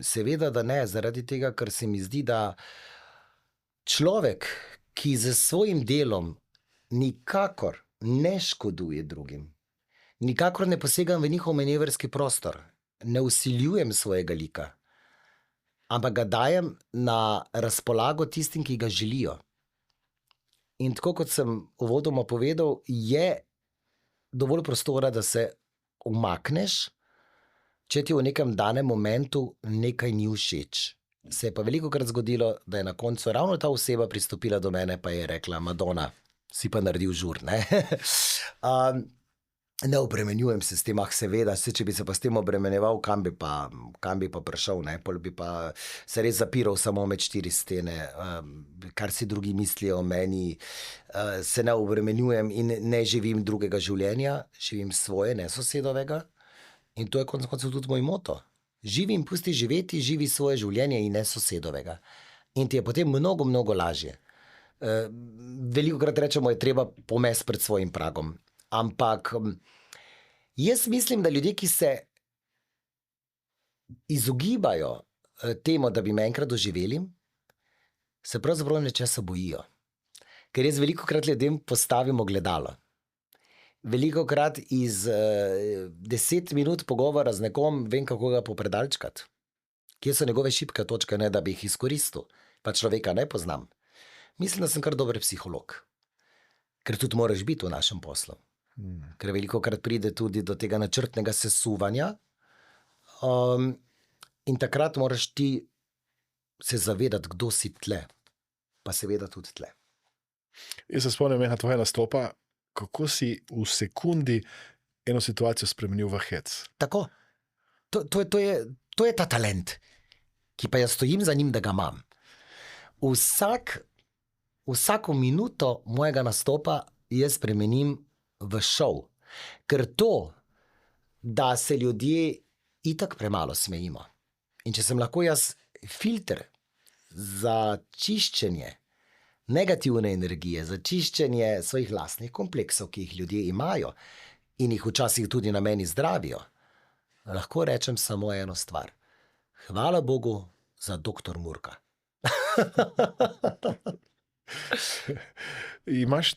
Seveda, da ne, zaradi tega, ker se mi zdi, da človek, ki z svojim delom nikakor ne škoduje drugim, nikakor ne posegam v njihov manevrski prostor, ne vsiljujem svojega lika, ampak ga dajem na razpolago tistim, ki ga želijo. In tako kot sem uvodoma povedal, je dovolj prostora, da se umakneš, če ti v nekem danem momentu nekaj ni všeč. Se je pa velikokrat zgodilo, da je na koncu ravno ta oseba pristopila do mene, pa je rekla, Madonna, si pa naredil žur, ne? Ne obremenjujem se s tem, seveda, če bi se pa s tem obremenjeval, kam bi pa prišel, ne? Pol bi pa se res zapiral samo med 4 stene, kar si drugi mislijo o meni, se ne obremenjujem in ne živim drugega življenja, živim svoje, ne sosedovega. In to je konec koncev tudi moj moto. Živi in pusti živeti, živi svoje življenje in ne sosedovega. In ti je potem mnogo, mnogo lažje. Velikokrat rečemo, je treba pomesti pred svojim pragom. Ampak jaz mislim, da ljudje, ki se izogibajo temu, da bi me enkrat doživeli, se pravzaprav nečesa bojijo. Ker jaz velikokrat ljudem postavim ogledalo. Velikokrat iz 10 minut pogovora z nekom vem, kako ga popredalčkati. Kje so njegove šibke točke, ne da bi jih izkoristil. Pa človeka ne poznam. Mislim, da sem kar dober psiholog. Ker tudi moraš biti v našem poslu. Ker velikokrat pride tudi do tega načrtnega sesuvanja. In takrat moraš ti se zavedati, kdo si tle. Pa seveda tudi tle. Jaz se spomnim enega tvojega nastopa, kako si v sekundi eno situacijo spremenil v hec. Tako. To je ta talent, ki pa jaz stojim za njim, da ga imam. Vsako minuto mojega nastopa jaz spremenim v šov. Ker to, da se ljudje itak premalo smejimo. In če sem lahko jaz filter za čiščenje negativne energije, za čiščenje svojih lastnih kompleksov, ki jih ljudje imajo in jih včasih tudi na meni zdravijo, lahko rečem samo eno stvar. Hvala Bogu za doktor Murka. Imaš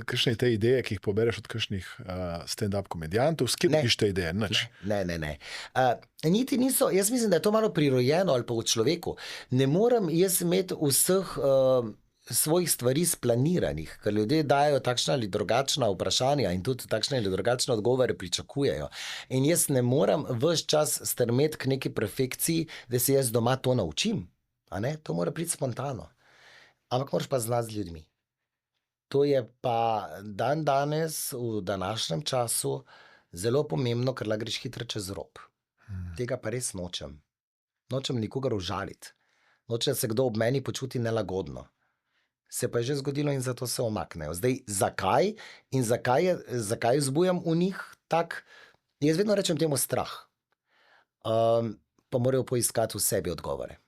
kakšne te ideje, ki jih pobereš od kakšnih stand-up komedijantov? S kim dobiš te ideje? Nič. Ne. Niti niso, jaz mislim, da je to malo prirojeno ali pa v človeku. Ne morem jaz imeti vseh svojih stvari splaniranih, ker ljudje dajo takšna ali drugačna vprašanja in tudi takšne ali drugačne odgovore pričakujejo. In jaz ne morem ves čas strmeti k neki perfekciji, da se jaz doma to naučim. A ne? To mora priti spontano. Ampak moraš pa znati z ljudmi. To je pa danes, v današnjem času, zelo pomembno, ker lahko greš hitro čez rob. Tega pa res nočem. Nočem nikogar užaliti. Nočem, da se kdo ob meni počuti nelagodno. Se pa je že zgodilo in zato se omaknejo. Zdaj, zakaj in zakaj vzbujam v njih tak, jaz vedno rečem temu strah. Pa morajo poiskati v sebi odgovore.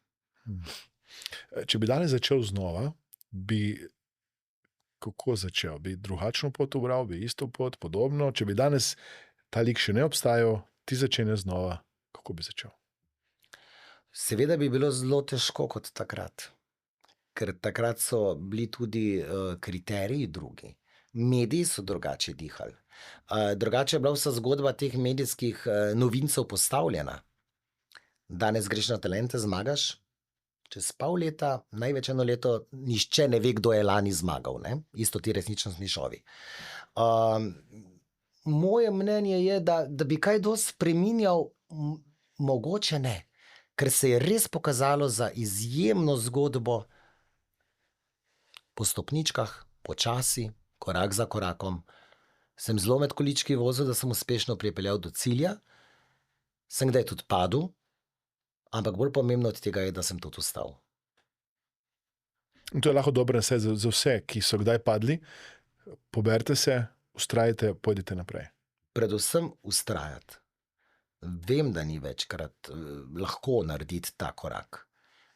Če bi danes začel znova, bi kako začel? Bi drugačno pot ubral, bi isto pot, podobno? Če bi danes ta lik še ne obstajal, ti začenja znova, kako bi začel? Seveda bi bilo zelo težko kot takrat, ker takrat so bili tudi kriteriji drugi. Mediji so drugače dihali. Drugače je bila vsa zgodba teh medijskih novincev postavljena. Danes greš na Talente, zmagaš, čez pol leta, največ eno leto, nišče ne ve, kdo je lani zmagal. Ne? Isto ti resničnostni šovi. Moje mnenje je, da bi kaj dosti spreminjal, mogoče ne. Ker se je res pokazalo za izjemno zgodbo po stopničkah, počasi, korak za korakom. Sem zelo med količki vozil, da sem uspešno pripeljal do cilja. Sem kdaj tudi padel, ampak bolj pomembno od tega je, da sem tudi vstal. In to je lahko dobro za vse, ki so kdaj padli. Poberite se, vztrajite, pojdite naprej. Predvsem vztrajati. Vem, da ni večkrat lahko narediti ta korak.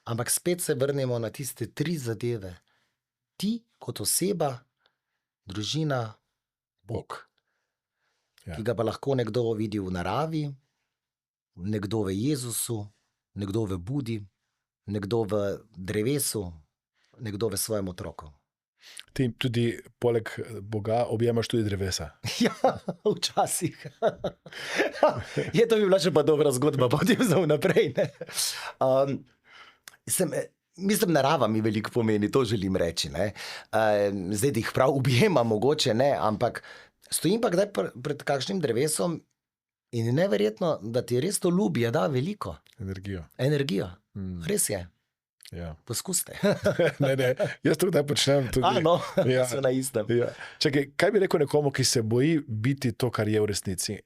Ampak spet se vrnemo na tiste 3 zadeve. Ti kot oseba, družina, Bog. Ja. Ki ga pa lahko nekdo vidi v naravi, nekdo v Jezusu, nekdo v Budi, nekdo v drevesu, nekdo v svojem otroku. Ti tudi poleg Boga objemaš tudi drevesa. Ja, včasih. Je to bi bila še pa dobra zgodba, potem za vnaprej. Mislim, narava mi veliko pomeni, to želim reči. Ne? Zdaj, da jih prav objemam, mogoče ne, ampak stojim pa kdaj pred kakšnim drevesom in neverjetno, da ti res to ljubi, da veliko. Energijo. Res je. Ja. Poskuste. ne, jaz to kdaj počnem tudi. Ja. So na istem. Ja. Čakaj, kaj bi rekel nekomu, ki se boji biti to, kar je v resnici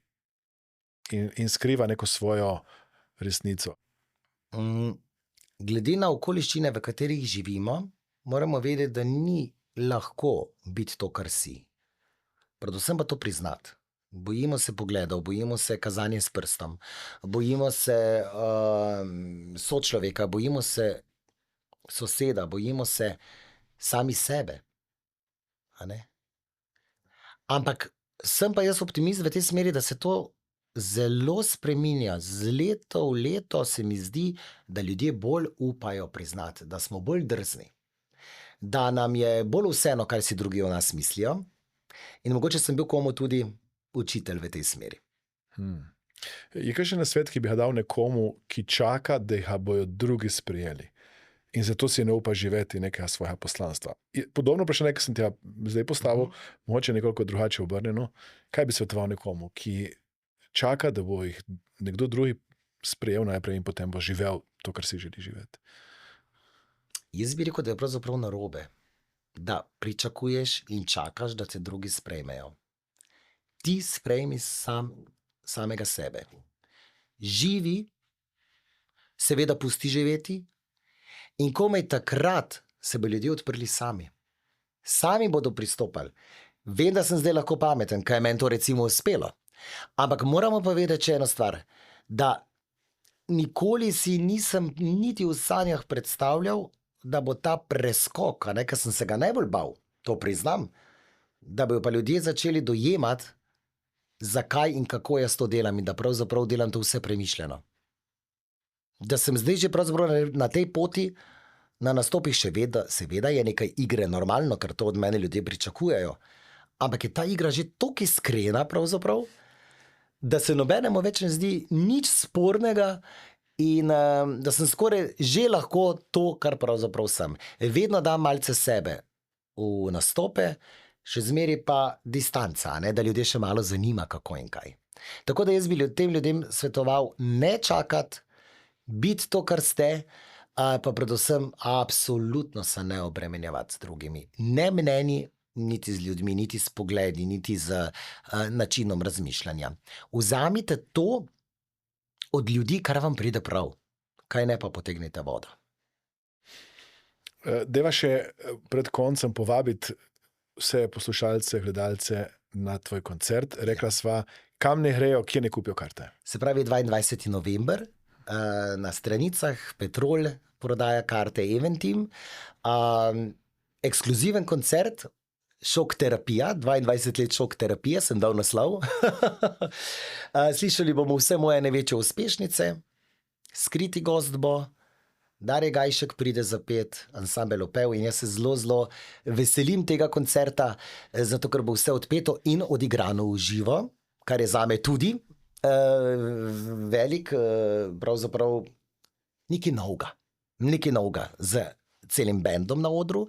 in skriva neko svojo resnico? Glede na okoliščine, v katerih živimo, moramo vedeti, da ni lahko biti to, kar si. Predvsem pa to priznati. Bojimo se pogledov, bojimo se kazanja s prstom, bojimo se sočloveka, bojimo se soseda, bojimo se sami sebe. A ne? Ampak sem pa jaz optimist v tej smeri, da se to zelo spreminja. Z leto v leto se mi zdi, da ljudje bolj upajo priznati, da smo bolj drzni, da nam je bolj vseeno, kaj si drugi o nas mislijo. In mogoče sem bil komu tudi učitelj v tej smeri. Je kakšen nasvet, ki bi ga dal nekomu, ki čaka, da ga bojo drugi sprejeli in zato si ne upa živeti nekega svojega poslanstva? Podobno vprašanje, ki sem ti zdaj postavil, mogoče nekoliko drugače obrnjeno. Kaj bi svetoval nekomu, ki čaka, da bo jih nekdo drugi sprejel najprej in potem bo živel to, kar si želi živeti? Jaz bi rekel, da je pravzaprav narobe, da pričakuješ in čakaš, da te drugi sprejmejo. Ti sprejmi samega sebe. Živi, seveda pusti živeti in komaj takrat se bo ljudje odprli sami. Sami bodo pristopali. Vem, da sem zdaj lahko pameten, kaj meni to recimo uspelo. Ampak moramo pa vedeti še eno stvar, da nikoli si nisem niti v sanjah predstavljal, da bo ta preskok, ker sem se ga najbolj bal, to priznam, da bojo pa ljudje začeli dojemati, zakaj in kako jaz to delam in da pravzaprav delam to vse premišljeno. da sem zdaj že pravzaprav na tej poti, na nastopih še vedno, seveda je nekaj igre normalno, ker to od mene ljudje pričakujejo. Ampak je ta igra že toliko iskrena pravzaprav, da se nobenemu več ne zdi nič spornega in da sem skoraj že lahko to, kar pravzaprav sem. Vedno dam malce sebe v nastope, še zmeraj pa distanca, ne, da ljudje še malo zanima, kako in kaj. Tako da jaz bi tem ljudem svetoval ne čakati, biti to, kar ste, pa predvsem absolutno se ne obremenjevati z drugimi. Ne mnenji, niti z ljudmi, niti s pogledi, niti z načinom razmišljanja. Vzamite to od ljudi, kar vam pride prav. Kaj ne pa potegnite vodo. Deva še pred koncem povabiti vse poslušalce, gledalce na tvoj koncert. Rekla sva, kam ne grejo, kje ne kupijo karte. Se pravi 22. november, na stranicah Petrol prodaja karte Eventim. Ekskluziven koncert, Šok terapija, 22 let šok terapije, sem dal naslov. Slišali bomo vse moje največje uspešnice, skriti gost bo, Darje Gajšek pride zapet, ansambel Opev in jaz se zelo veselim tega koncerta, zato ker bo vse odpeto in odigrano v živo, kar je zame tudi velik, pravzaprav nekaj novega z celim bendom na odru.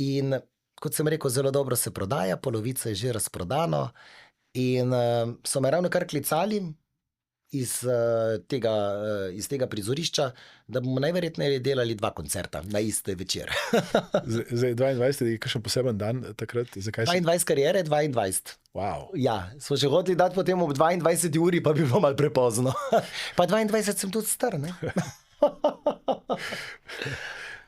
In kot sem rekel, zelo dobro se prodaja, polovica je že razprodano in so me ravno kar klicali iz tega prizorišča, da bomo najverjetneje delali 2 koncerta na isti večer. Zdaj 22. je kakšen poseben dan takrat? 22 kariere, 22. Wow. Ja, smo že hoteli dati potem ob 22 uri, pa bi bilo malo prepozno. Pa 22 sem tudi star, ne?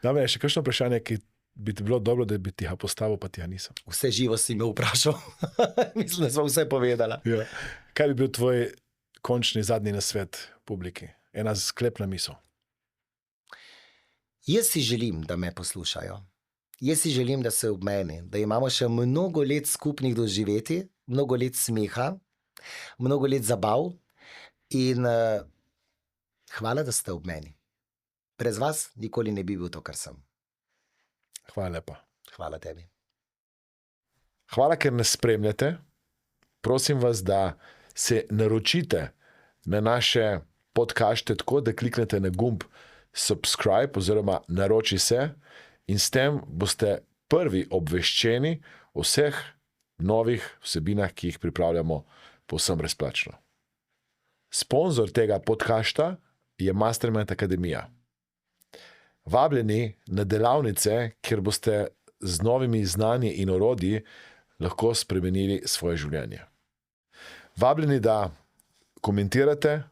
Dame, je še kakšno vprašanje, ki bi ti bilo dobro, da bi ti ga postavil, pa ti ga nisem. Vse živo si me vprašal. Mislim, da smo vse povedala. Ja. Kaj bi bil tvoj končni zadnji nasvet publiki? Ena sklepna misel. Jaz si želim, da me poslušajo. Jaz si želim, da se ob meni, da imamo še mnogo let skupnih doživeti, mnogo let smeha, mnogo let zabav in hvala, da ste ob meni. Brez vas nikoli ne bi bil to, kar sem. Hvala lepa. Hvala tebi. Hvala, ker nas spremljate. Prosim vas, da se naročite na naše podcaste tako, da kliknete na gumb subscribe oziroma naroči se in s tem boste prvi obveščeni o vseh novih vsebinah, ki jih pripravljamo povsem brezplačno. Sponzor tega podcasta je Mastermind Akademija. Vabljeni na delavnice, kjer boste z novimi znanji in orodji lahko spremenili svoje življenje. Vabljeni, da komentirate,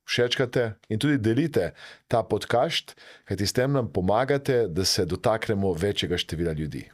všečkate in tudi delite ta podcast, kajti s tem nam pomagate, da se dotaknemo večjega števila ljudi.